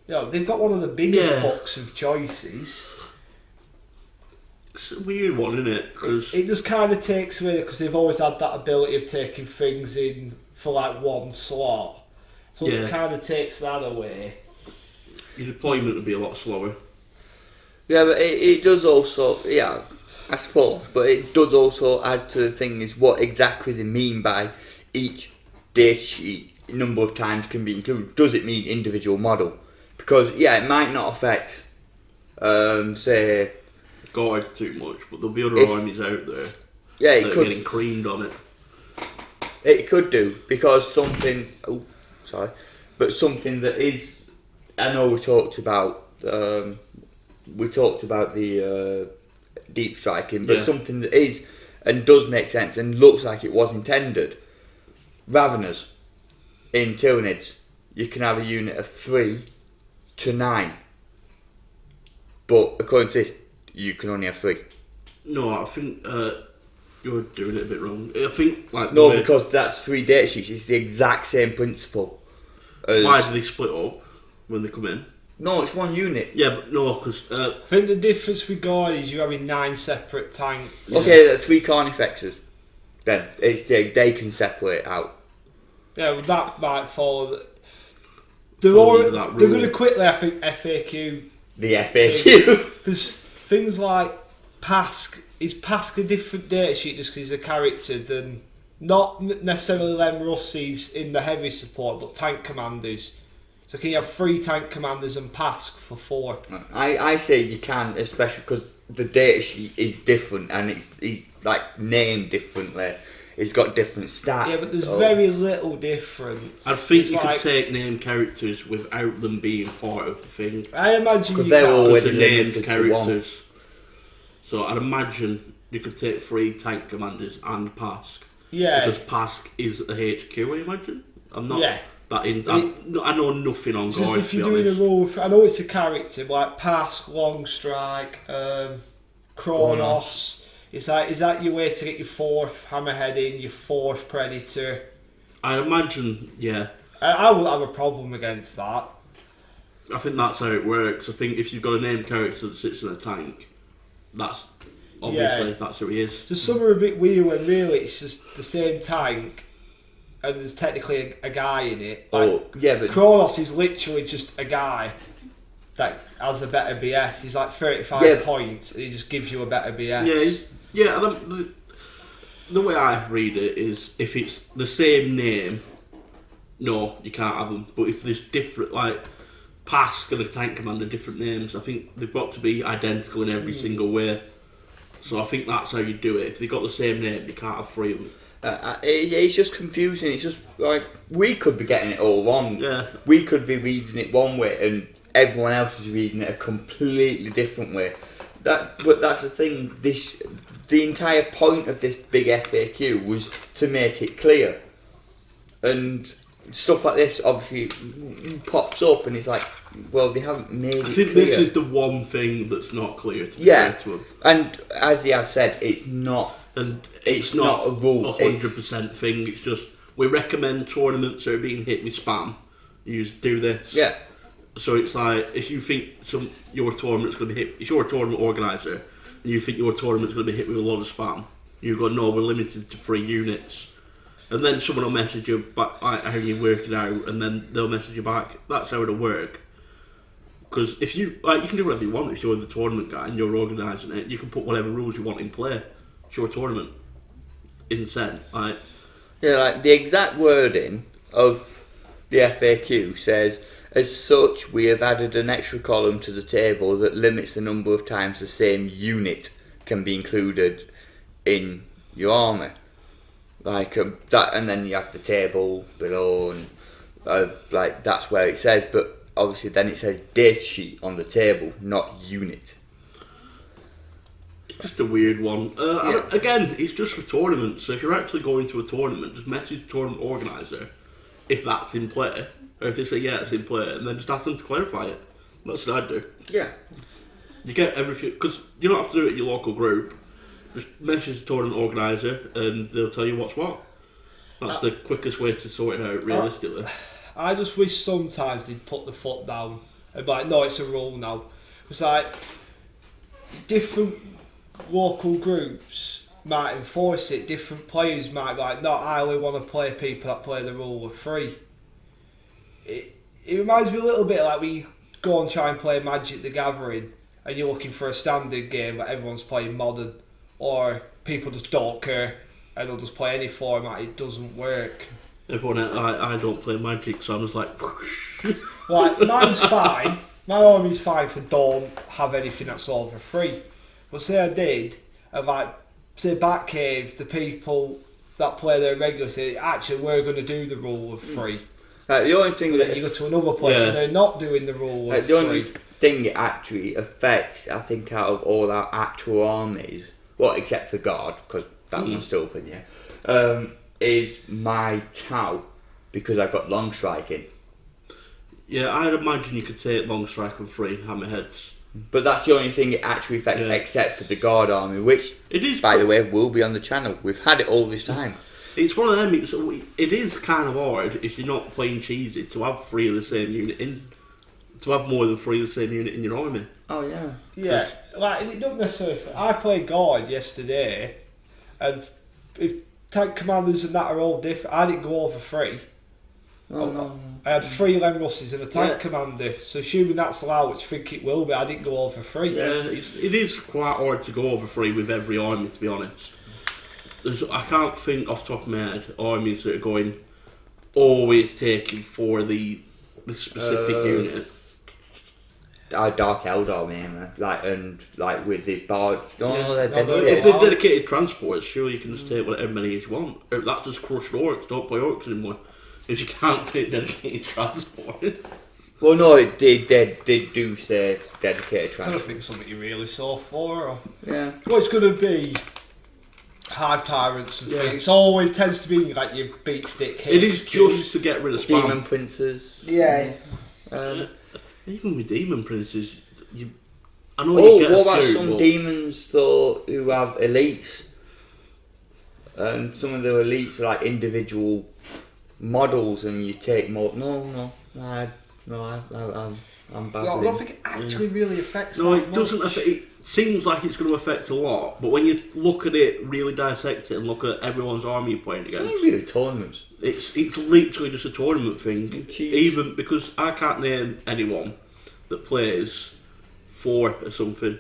You know, they've got one of the biggest books of choices. It's a weird one, isn't it? Cause It just kind of takes away, because they've always had that ability of taking things in for like 1 slot. So it kind of takes that away. your deployment would be a lot slower. Yeah, but it does also, yeah, I suppose, but it does also add to the thing is what exactly they mean by each data sheet number of times can be included. Does it mean individual model? Because, yeah, it might not affect, say... Guard too much, but there'll be other armies out there Yeah, it that are could. getting creamed on it. It could do, because something... Oh, sorry. But something that is... I know we talked about the deep striking, but something that is and does make sense and looks like it was intended. Raveners in Tyranids, you can have a unit of 3 to 9, but according to this, you can only have 3. No, I think you're doing it a bit wrong. I think like No, because that's 3 data sheets. It's the exact same principle. Why do they split up when they come in? No, it's 1 unit. Yeah, but no, because I think the difference with Guard is you're having 9 separate tanks. Okay, that's 3 Carnifexes. Then it's they can separate out. Yeah, well, that might fall. Fall They're into that going rule. to quickly, I think, FAQ. The FAQ. Because things like Pask, is Pask a different data sheet just because he's a character than not necessarily Lemrussies in the heavy support, but tank commanders. So can you have 3 tank commanders and Pask for 4? I say you can, especially because the data sheet is different and it's like named differently. It's got different stats. Yeah, but there's very little difference. I think It's you like, could take named characters without them being part of the thing. I imagine you they're can. already Because they're named limited to characters. So I'd imagine you could take 3 tank commanders and Pask. Yeah. Because Pask is a HQ, I imagine. I'm not Yeah. that in. I know nothing on Just Guard, if to you're be doing a honest. rule, I know it's a character like Pask, Long Strike, Kronos. It's like, is that your way to get your 4th Hammerhead in, your 4th Predator? I imagine, yeah. I would have a problem against that. I think that's how it works. I think if you've got a named character that sits in a tank, that's obviously that's who he is. Just some are a bit weird when really it's just the same tank and there's technically a guy in it. Like, but Kronos is literally just a guy that has a better BS. He's like 35 points and he just gives you a better BS. Yeah. And the way I read it is if it's the same name, no, you can't have them. But if there's different, like Pask and a tank commander, different names, I think they've got to be identical in every single way. So I think that's how you do it. If they've got the same name, you can't have 3 of them. It's just confusing. It's just like we could be getting it all wrong. Yeah. We could be reading it one way and everyone else is reading it a completely different way. But that's the thing. The entire point of this big FAQ was to make it clear, and stuff like this obviously pops up, and it's like, well, they haven't made it clear. I think this is the one thing that's not clear to be fair to them. And as they have said, it's not. And it's not a rule. 100% thing. It's just we recommend tournaments that are being hit with spam. You just do this. Yeah. So it's like if you think your tournament's going to be hit, if you're a tournament organizer and you think your tournament's going to be hit with a lot of spam, you go, no, we're limited to 3 units. And then someone will message you back like, how you work it out, and then they'll message you back. That's how it'll work. Because if you can do whatever you want if you're the tournament guy and you're organising it. You can put whatever rules you want in play. It's your tournament. Insane. Like the exact wording of the FAQ says, as such, we have added an extra column to the table that limits the number of times the same unit can be included in your army. That, and then you have the table below, and that's where it says. But obviously, then it says data sheet on the table, not unit. It's just a weird one. Again, it's just for tournaments. So if you're actually going to a tournament, just message the tournament organizer if that's in play, or if they say yeah, it's in play, and then just ask them to clarify it. That's what I'd do. Yeah. You get everything because you don't have to do it at your local group. Just message the tournament organizer, and they'll tell you what's what. That's the quickest way to sort it out, realistically. I just wish sometimes they'd put the foot down and be like, no, it's a rule now. It's like different local groups might enforce it, different players might be like, no, I only want to play people that play the rule of 3. It reminds me a little bit like when you go and try and play Magic the Gathering and you're looking for a standard game but everyone's playing modern, or people just don't care and they'll just play any format. It doesn't work. Everyone, I don't play Magic, so I'm just like, whoosh. Like, mine's fine. My army's fine because I don't have anything that's over 3. But say I did, and say Batcave, the people that play their regular say, actually, we're going to do the rule of 3. The only thing that you go to another place and they're not doing the rule of 3. The only thing it actually affects, I think, out of all our actual armies, well, except for Guard, because that one's still open, is my Tau, because I've got long striking. Yeah, I'd imagine you could take long strike and 3 hammerheads. But that's the only thing it actually affects, except for the Guard army, which, it is, by the way, will be on the channel. We've had it all this time. It's one of them. It is kind of hard if you're not playing cheesy to have 3 of the same unit in, to have more than 3 of the same unit in your army. Oh yeah. Yeah, like it don't necessarily. I played Guard yesterday, and if tank commanders and that are all different, I didn't go over 3. No. I had 3 Lemruses and a tank commander, so assuming that's allowed, which I think it will be, I didn't go over 3. Yeah, it is quite hard to go over 3 with every army, to be honest. I can't think off the top of my head armies that are going always taking for the specific unit. Dark Eldar, man, with the barge. If they're dedicated transports, sure you can just take whatever many as you want. That's just crushed orcs. Don't play orcs anymore if you can't take dedicated transports. Well, no, it did do say dedicated I trash. don't think something you really saw for. Or... Yeah. Well, it's going to be hive tyrants and Yeah. things. It always tends to be like your beat stick. It is just to get rid of spam. Demon Princes. Yeah. Even with Demon Princes, I know Oh, you get what a about few, some but demons though who have elites? And some of the elites are like individual models, and you take more. I'm I babbling. don't think it actually really affects. No, that it doesn't much. affect. It seems like it's going to affect a lot, but when you look at it, really dissect it, and look at everyone's army you're playing It's against, only really tournaments. it's literally just a tournament thing. Jeez. Even because I can't name anyone that plays 4 or something,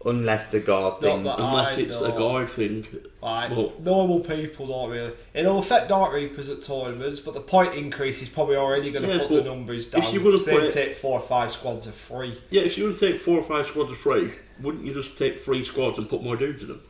Unless the guard thing. Not that unless I it's a know. guard thing. Like, Well- normal people don't really. It'll affect Dark Reapers at tournaments, but the point increase is probably already going to Yeah, put the but numbers if down. you wanna They play- take 4 or 5 squads of 3. Yeah, if you were to take 4 or 5 squads of 3, wouldn't you just take 3 squads and put more dudes in them?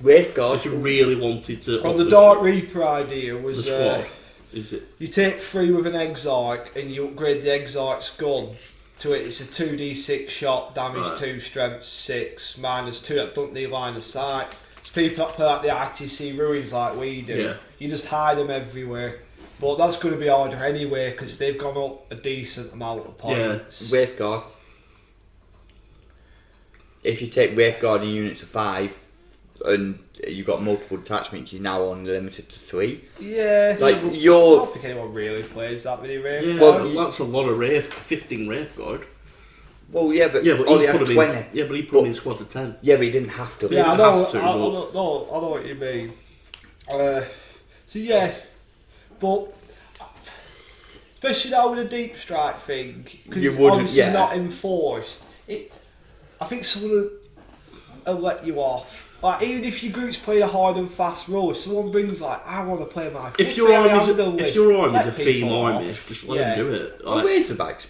Wraith Guard. If you really wanted to. Well, up the the- Dark Reaper idea the was squad, is it? you take 3 with an Exarch and you upgrade the Exarch's gun to it. It's a 2d6 shot, damage Right. 2, strength 6, -2. That don't need line of sight. It's people that play like the ITC ruins like we do. Yeah. You just hide them everywhere. But that's going to be harder anyway because they've gone up a decent amount of points. Wraith Guard. If you take Wraith Guard in units of 5 and you've got multiple detachments, you're now only limited to 3. Yeah. Like, I you're. don't think anyone really plays that many Wraith Yeah, Guards. that's a lot of Wraith, 15 Wraith Guard. Well, yeah, but, Yeah, but only he put have him 20. in. Yeah, but he put him in squads of 10. Yeah, but he didn't have to. Yeah, I didn't know. have to, I but- know what you mean. So yeah, but especially now with a deep strike thing, because You it's wouldn't, obviously yeah. not enforced. I think someone will let you off. Like even if your group's playing a hard and fast role, if someone brings like, I want to play my. If your army's a theme army, just let him do it. Oh, Like, Razorbacks.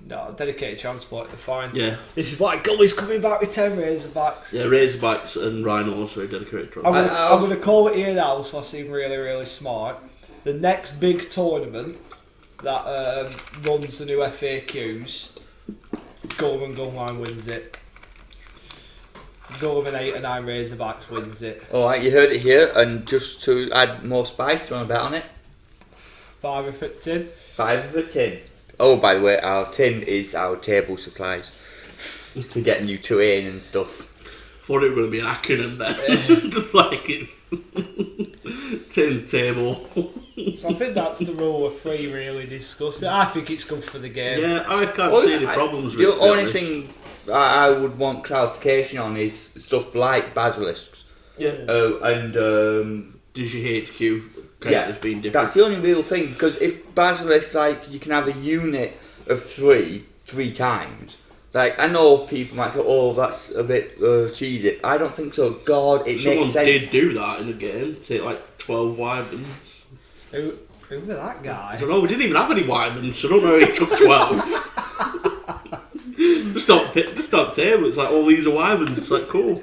No, dedicated transport, they're fine. yeah, This is why Gully's coming back with 10 Razorbacks. yeah, Razorbacks and Rhinos are dedicated to I'm it. going to call it here now, so I seem really, really smart. The next big tournament that runs the new FAQs, Gullum and Gunline wins it. Gullum and 8 or 9 Razorbacks wins it. Alright, you heard it here, and just to add more spice, do you want to bet on it? 5 for tin. 5 of a tin. Oh, by the way, our tin is our table supplies. To getting you to in and stuff. Thought it was going to be an acronym there. Just like it's tin table. So I think that's the rule of 3 really discussed. I think it's good for the game. Yeah, I can't Well, see any problems with the it. to be only honest. thing I would want clarification on is stuff like basilisks. Yeah. And Does your HQ characters being different? that's the only real thing, because if basilisk, like, you can have a unit of 3 times. Like, I know people might go, oh, that's a bit cheesy. I don't think so. God, it Someone makes sense. did do that in a game. Take like 12 wyverns. Who was that I guy? don't know. We didn't even have any wyverns, so I don't know. He took 12. Just on table. It's like, oh, these are wyverns. It's like, cool.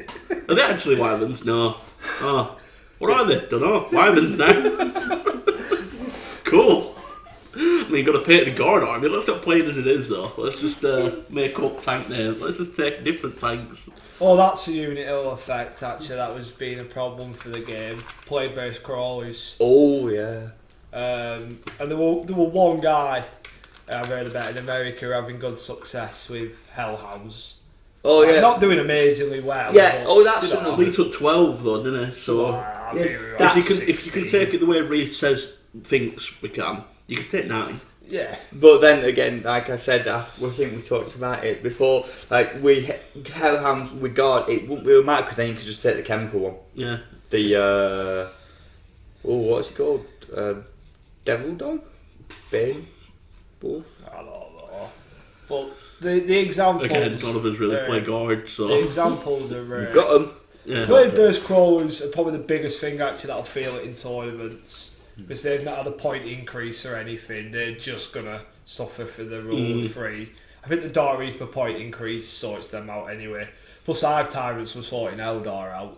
Are they actually wyverns? No. Oh, what are they? Don't know. Wyverns now. Cool. I mean, you've got to paint the guard army. Let's not play it as it is, though. Let's just make up tank names. Let's just take different tanks. Oh, that's a unit ill effect, actually. That was being a problem for the game. Play-based crawlers. Oh, yeah. And there were one guy I've heard about in America having good success with Hellhounds. Oh, Like, yeah. not doing amazingly well. Yeah, but, oh, that's you know, another- He took 12, though, didn't he? So, I Yeah, think we were that's- at if you can 16. take it the way Reece says thinks we can, you can take 9. Yeah. But then again, like I said, I think we talked about it before. Like, Hellhounds with guard, it wouldn't really matter, because then you could just take the chemical one. Yeah. The, what's it called? Devil Dog? Bane? Wolf? I don't know. But the examples... Again, none of us really uh, play guard, so. The examples are... You've got them. Yeah. Play-based crawlers are probably the biggest thing, actually, that'll feel it in tournaments. Because they've not had a point increase or anything. They're just going to suffer for the rule of 3. I think the Dark Reaper point increase sorts them out anyway. Plus, Hive Tyrants were sorting Eldar out.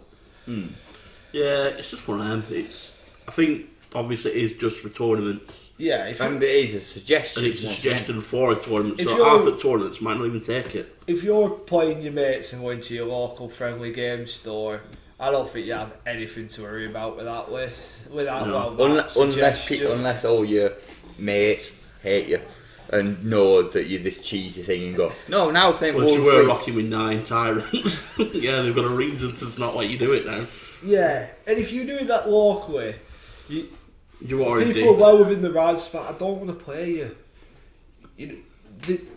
Yeah, it's just one of them. I think obviously it is just for tournaments. Yeah, And it is a suggestion. And it's a once suggestion for a tournament, If so you're- half the tournaments might not even take it. if you're playing your mates and going to your local friendly game store, I don't think you have anything to worry about with that. Without No. that suggestion. Unless all your mates hate you and know that you're this cheesy thing and go, no, now we're playing Once you World were Free. rocking with 9 tyrants, yeah, they've got a reason to not let you do it now. Yeah, and if you're doing that locally, You already people are did. well within the rights, but I don't want to play you.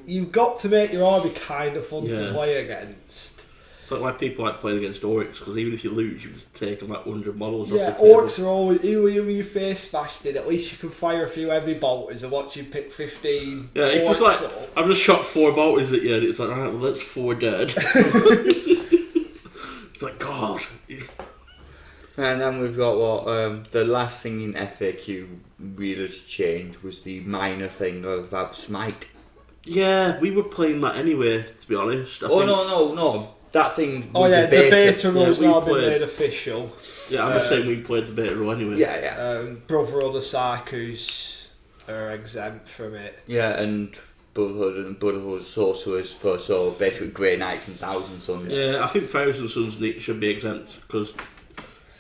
You've got to make your army kind of fun to Yeah. play against. It's like why people like playing against orcs, because even if you lose, you just take them like 100 models Yeah, off the table. orcs are always, even with your face smashed in, at least you can fire a few heavy bolters and watch you pick 15 Yeah, it's just orcs like, up. I've just shot 4 bolters at you, and it's like, right, well, that's 4 dead. It's like, God. And then we've got what the last thing in FAQ really has changed was the minor thing about Smite. Yeah, we were playing that anyway, to be honest. I think- No. That thing Oh was yeah, a the beta. beta rule's we now been played- made official. Yeah, I'm just saying we played the beta rule anyway. Yeah. Brotherhood of Psychos are exempt from it. Yeah, and Brotherhood Sorcerers for basically Grey Knights and Thousand Suns. Yeah, I think Thousand Suns should be exempt, because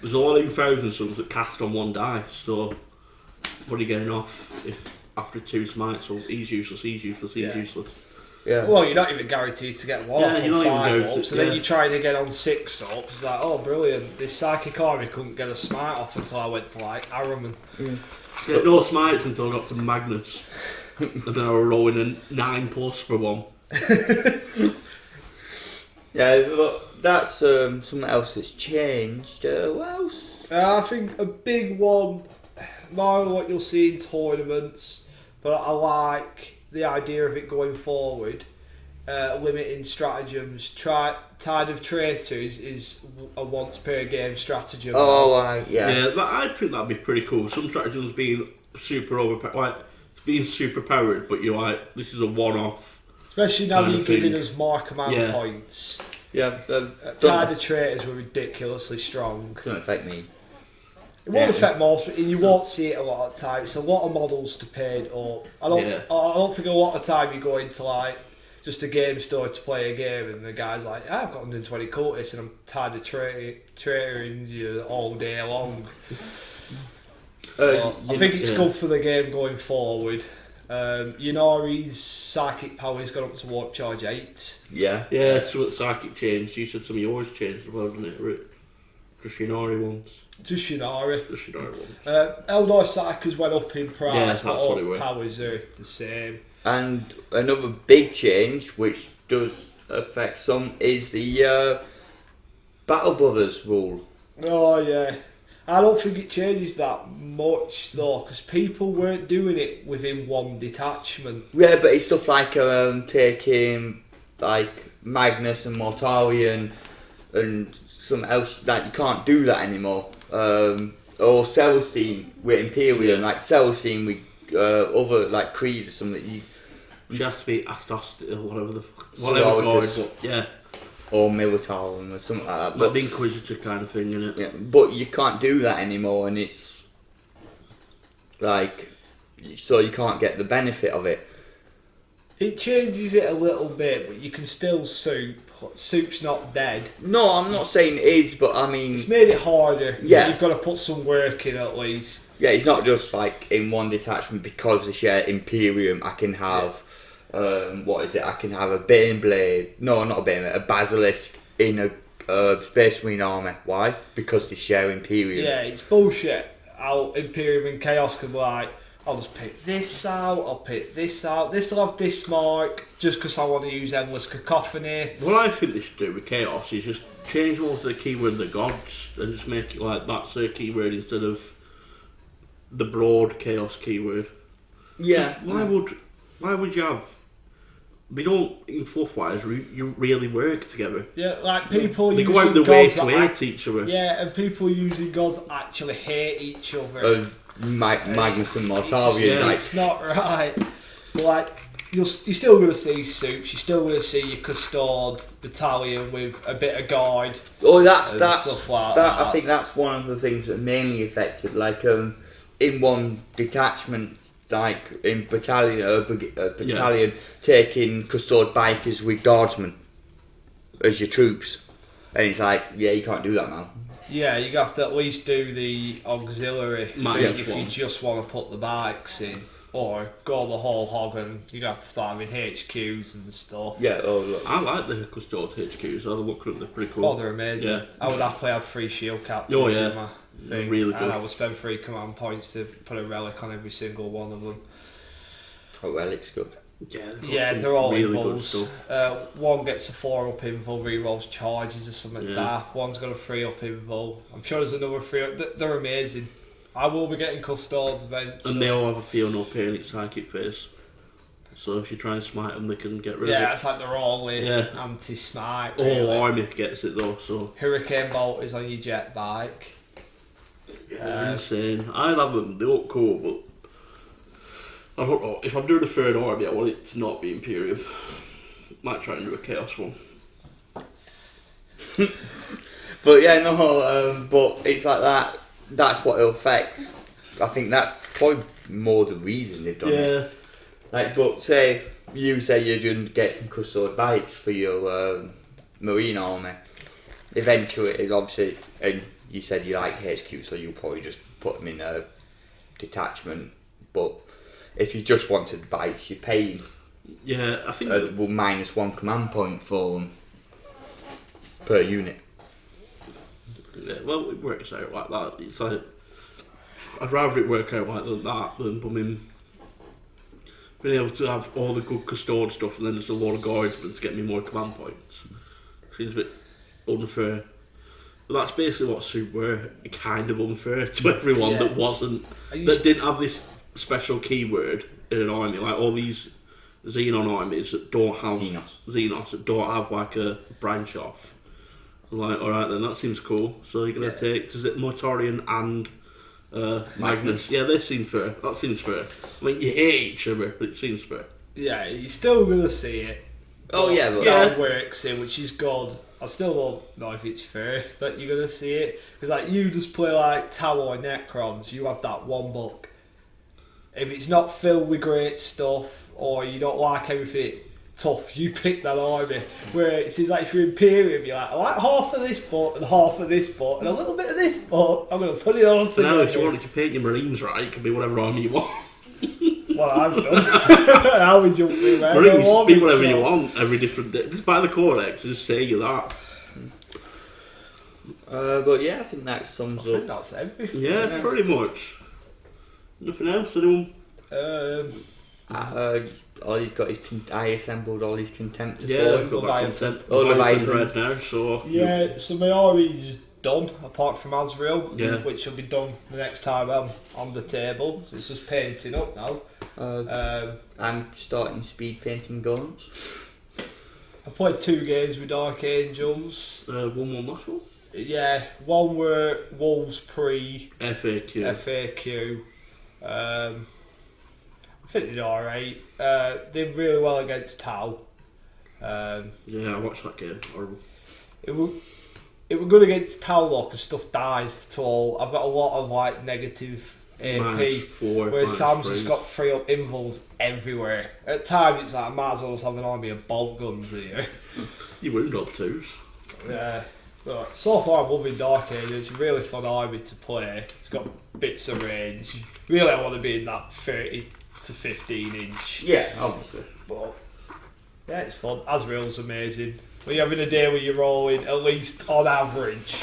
there's a lot in Thousand Suns that cast on 1 dice, so what are you getting off if after 2 smites? Well, he's useless, he's Yeah. useless. Yeah. Well, you're not even guaranteed to get one Yeah, off you're on not even 5 guaranteed, ups, and then yeah. you're trying to get on 6 ups. It's like, oh, brilliant. This psychic army couldn't get a smite off until I went to like Araman. Get no smites until I got to Magnus. And then I was rolling a 9+ for 1. Yeah, but that's something else that's changed. What else? I think a big one, more than what you'll see in tournaments, but I like the idea of it going forward. Limiting stratagems. Tide of Traitors is a once per game stratagem. Yeah, I think that'd be pretty cool. Some stratagems being super being super powered, but you're like, this is a one-off. Especially now kind you're of thing. giving us more command Yeah. points. Yeah. Tide of Traitors were ridiculously strong. Doesn't affect me. It won't affect most, but you won't see it a lot of the time. It's a lot of models to paid up. I don't think a lot of time you go into like just a game store to play a game and the guy's like, I've got 120 cultists and I'm tired of traitoring you all day long. I think it's good for the game going forward. Yunori's psychic power's gone up to warp charge 8. Yeah. Yeah, so what psychic changed. You said some of yours changed as well, didn't it? Just Yunori ones. Just Yunori. Just Yunori ones. Eldar Psychers went up in price, Yeah, but that's all what it were. powers are the same. And another big change, which does affect some, is the Battle Brothers rule. Oh yeah, I don't think it changes that much though, because people weren't doing it within one detachment. Yeah, but it's stuff like taking like Magnus and Mortarion and something else, like you can't do that anymore. Or Celestine with Imperium, like Celestine with other like Creed or something. She has to be Astos or whatever the fuck. Sororitas. But yeah, Or Militar or something like that. like But the Inquisitor kind of thing, innit? yeah, but you can't do that anymore, and it's like so you can't get the benefit of it. It changes it a little bit, but you can still soup. Soup's not dead. No, I'm not saying it is, but I mean, It's made it harder. Yeah. You've got to put some work in at least. yeah, it's not just like in one detachment because they share Imperium. I can have what is it? I can have a Baneblade. No, not a Baneblade. A Basilisk in a Space Marine army. Why? Because they share Imperium. Yeah, it's bullshit. How Imperium and Chaos can be like, I'll just pick this out, I'll pick this out, this will have this mark, just because I want to use Endless Cacophony. What I think they should do with Chaos is just change most of the keyword the gods and just make it like that's their keyword instead of the broad Chaos keyword. Yeah. Just why would you have? They don't, in fluff-wise, you really work together. Yeah, like people They using go out the way gods to that hate each other. yeah, and people using gods actually hate each other. Of Magnus and It's Mortarion, like it's not right. But like, you're still going to see soups, you're still going to see your custard battalion with a bit of guide. oh, that's and stuff like that. I that. think that's one of the things that mainly affected. Like in one detachment, like in battalion, taking custode bikers with guardsmen as your troops, and it's like, yeah, you can't do that, man. Yeah, you have to at least do the auxiliary thing if you just want to put the bikes in, or go the whole hog, and you have to start having HQs and stuff. Yeah, look. I like the custode HQs. I look at them; they're pretty cool. Oh, they're amazing. Yeah. I would happily have 3 shield captains in my thing, really good. and I would spend 3 command points to put a relic on every single one of them. Oh, relic's good. Yeah, they're all really invulns. good stuff. One gets a 4-up invul, rerolls charges or something like that. One's got a 3-up invul. I'm sure there's another 3-up. They're amazing. I will be getting custodes eventually. And they all have a feel no pain in psychic phase. So if you try and smite them, they can get rid of it. Yeah, it's like they're all anti-smite. All really. army gets it though, so. Hurricane Bolt is on your jet bike. Yeah, insane. I love them, they look cool, but I don't know. If I'm doing a 3rd army, I want it to not be Imperium. Might try and do a Chaos one. But yeah, no, but it's like that. That's what it affects. I think that's probably more the reason they've done it. Like, but say you're going to get some custode bikes for your marine army. Eventually, it's obviously, and you said you like HQ, so you'll probably just put them in a detachment. But if you just wanted bikes, you're paying. Yeah, I think. -1 command point for them per unit. Yeah, well, it works out like that. It's like I'd rather it work out like that than being able to have all the good custode stuff and then just a lot of guardsmen to get me more command points. Seems a bit unfair. But that's basically what Soup were, kind of unfair to everyone that didn't have this special keyword in an army, like all these Xenon armies that don't have Xenos that don't have like a branch off. I'm like, alright then, that seems cool. So you're gonna take, is it Mortarion and Magnus? Yeah, they seem fair. That seems fair. I mean, you hate each other, but it seems fair. Yeah, you're still gonna see it. Oh yeah, but that works in, which is good. I still don't know if it's fair that you're gonna see it, because like you just play like Tower or Necrons, you have that one book. If it's not filled with great stuff, or you don't like everything tough, you pick that army. Where it seems like if you're Imperium, you're like, I like half of this book and half of this book and a little bit of this book. I'm going to put it all together. Now, if you wanted to paint your Marines right, it can be whatever army you want. Well, I've done. How would you be? Marines, be whatever you want every different day. Just buy the Codex and just say you that. But yeah, I think that sums I think up. that's everything. Yeah, pretty much. Nothing else to do. Ollie's got his. I assembled Ollie's contempt to Yeah, I've fall. got that content. Oh, Leviathan Leviathan. red now, so. Yeah, so my army's done, apart from Azrael, Yeah. which will be done the next time I'm on the table. So it's just painting up now. I'm starting speed painting guns. I played 2 games with Dark Angels. 1-1 last one. Yeah, one were Wolves pre FAQ. FAQ. I think they did alright. Did really well against Tau. Yeah, I watched that game. Horrible. It was good against Tau though, because stuff died to all. I've got a lot of like negative AP, -4, whereas Sam's -3. just got 3-up invuls everywhere. At times it's like I might as well just have an army of bolt guns here. You wound up 2s. Yeah. But so far I'm loving Dark Age. It's a really fun army to play. It's got bits of range. Really I want to be in that 30 to 15 inch. Yeah, obviously. But yeah, it's fun. Azrael's amazing. When you're having a day where you're rolling, at least on average,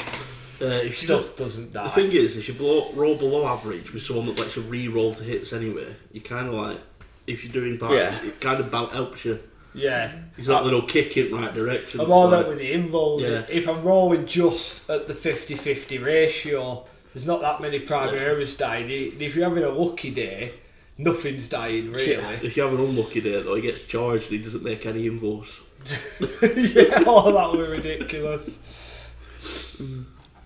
If you stuff doesn't die. The thing is, if you roll below average with someone that lets you re-roll to hits anyway, you kind of like, if you're doing bad, it kind of helps you. Yeah. It's that little kick in right direction. I'm all that with the involved. Yeah. If I'm rolling just at the 50-50 ratio, there's not that many primaries dying. If you're having a lucky day, nothing's dying really. Yeah. If you have an unlucky day though, he gets charged and he doesn't make any involves. Yeah, all that were ridiculous.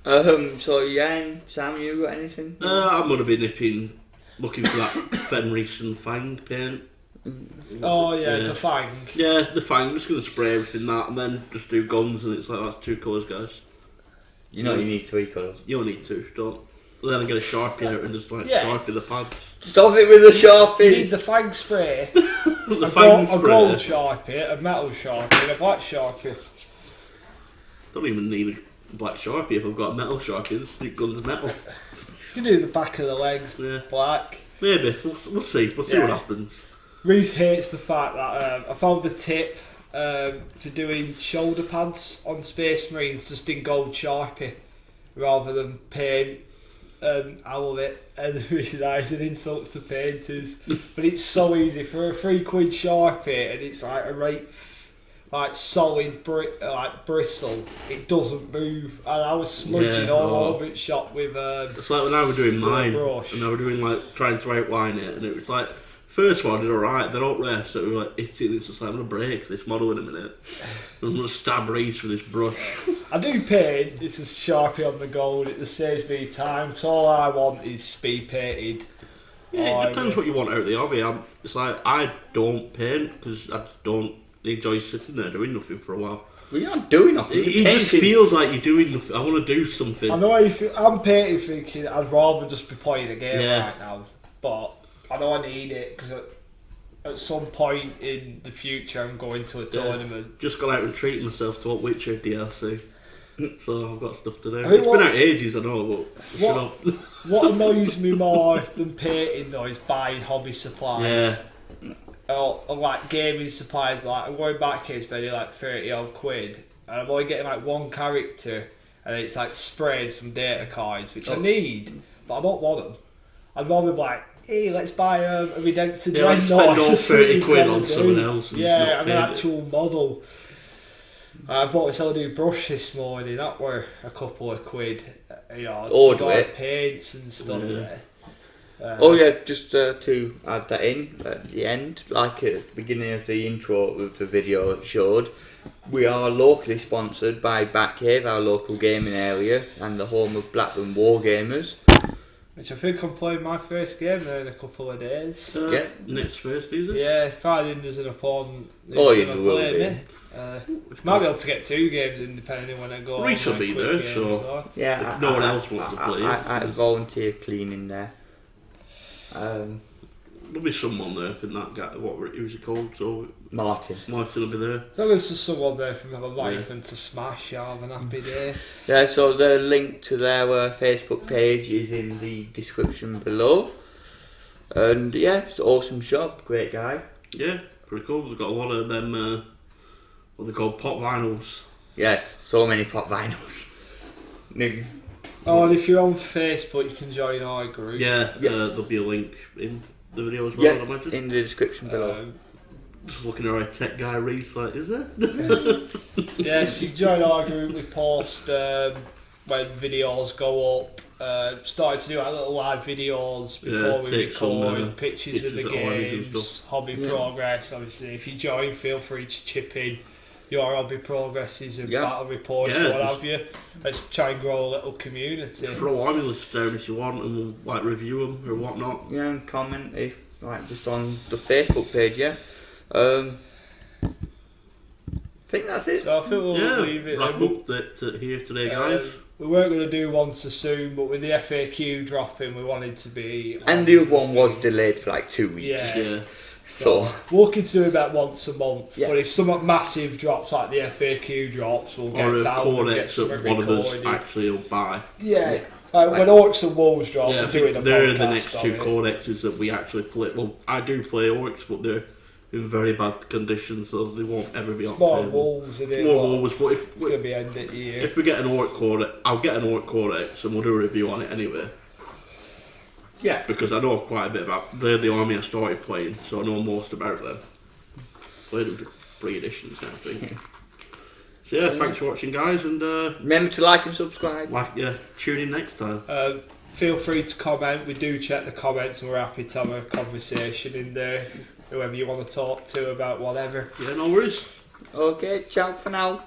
So yeah, Sam, you got anything? I'm gonna be looking for that Fenris and Fang paint. Oh yeah, the Fang. Yeah, the Fang. I'm just gonna spray everything that and then just do guns and it's like that's 2 colours, guys. You know you need 3 colours. You only need 2, don't. then I get a Sharpie out and just like Yeah. Sharpie the pads. Stop it with the You need Sharpies. the fang spray, The a fang gold spray. Sharpie, a metal Sharpie, and a black Sharpie. Don't even need a black Sharpie if I've got a metal Sharpie. It guns metal. You can do the back of the legs, Yeah. black. Maybe. We'll see. We'll see Yeah. what happens. Reece hates the fact that I found the tip for doing shoulder pads on Space Marines just in gold Sharpie rather than paint. And I love it. And it's an insult to painters, but it's so easy for a £3 Sharpie, and it's like a right, like solid bristle. It doesn't move, and I was smudging Yeah, all oh. over its shop with. It's like when I was doing mine, brush. and I was doing like trying to outline it, and it was like first one I did alright, then up there, so it was like it's just like I'm gonna break this model in a minute. I'm gonna stab Reece with this brush. I do paint. It's a Sharpie on the gold. It just saves me time. So all I want is speed painted. Yeah, it depends what you want out of the hobby. It's like I don't paint because I just don't enjoy sitting there doing nothing for a while. Well, you're not doing nothing. It You're just painting. feels like you're doing nothing. I want to do something. I know how you feel. I'm painting thinking I'd rather just be playing a game Yeah. right now. But I know I need it because at some point in the future I'm going to a tournament. Just got out and treated myself to what Witcher DLC. So I've got stuff to do. I mean, It's been out ages, I know, but shut up. What annoys me more than painting though is buying hobby supplies. Yeah. Or like gaming supplies. Like I'm going back here spending like 30 odd quid, and I'm only getting like one character, and it's like spraying some data cards, which I need, but I don't want them. I'd rather be like, hey, let's buy a Redemptor Yeah, let's Dreadnought. spend all Just what 30 you've quid gotta on do. someone else and Yeah, just not an paint it. actual model. I bought myself a new brush this morning. That were a couple of quid. You know, Order so like it. paints and stuff. Yeah. There. Oh yeah, just to add that in at the end, like at the beginning of the intro of the video it showed, we are locally sponsored by Batcave, our local gaming area, and the home of Blackburn Wargamers. Which I think I'm playing my first game there in a couple of days. Yeah. Next Thursday, is it? Yeah, finding there's an opponent who's Oh, you gonna will play be. me. Might be able to get 2 games in depending when I go. Reece on will my be quick there, games, so- Yeah, If no one else wants to play. I volunteer cleaning there. There'll be someone there in that guy. Who's he called? So Martin. Martin will be there. As long as there's someone there from the life and to smash, I'll have an happy day. Yeah, so the link to their Facebook page is in the description below. And yeah, it's an awesome shop, great guy. Yeah, pretty cool. They've got a lot of them. What they call pop vinyls. Yes, so many pop vinyls. Nig- Oh, and if you're on Facebook, you can join our group. Yeah, there'll be a link in the video as well. Yeah, I'd imagine. in the description below. Just looking at our tech guy Reece, like, is there? Yes, you can join our group. We post when videos go up. Started to do our little live videos before we take some, record, pictures of the pictures of armies and games, stuff. hobby Yeah. progress. Obviously, if you join, feel free to chip in your hobby progresses and Yeah. battle reports, Yeah, what just- have you. Let's try and grow a little community. Throw army lists down if you want, and we'll like review them or whatnot. Yeah, and comment if like just on the Facebook page. Yeah. I think that's it. So I think we'll Yeah, leave it. wrap up that here today, guys. We weren't going to do one so soon, but with the FAQ dropping, we wanted to be. And the other one was delayed for like 2 weeks. Yeah. Yeah, So We're looking to do about once a month, Yeah. but if something massive drops like the FAQ drops, we'll get or a down and get codex something that one of us recorded. actually will buy. Yeah. When Orcs and Wolves drop, Yeah, I we're doing a think they're the podcast next on two it. codexes that we actually play. Well, I do play orcs, but they're in very bad condition, so they won't ever be on More table. Wolves in it. More but wolves, but It's going to be end of the year. if we get an orc codex, I'll get an orc codex and we'll do a review on it anyway. yeah, Because I know quite a bit about. They're the army I started playing, so I know most about them. Played them for 3 editions now, I think. So yeah, thanks for watching, guys, and remember to like and subscribe. tune in next time. Feel free to comment. We do check the comments and we're happy to have a conversation in there. Whoever you want to talk to about whatever. Yeah, no worries. Okay, ciao for now.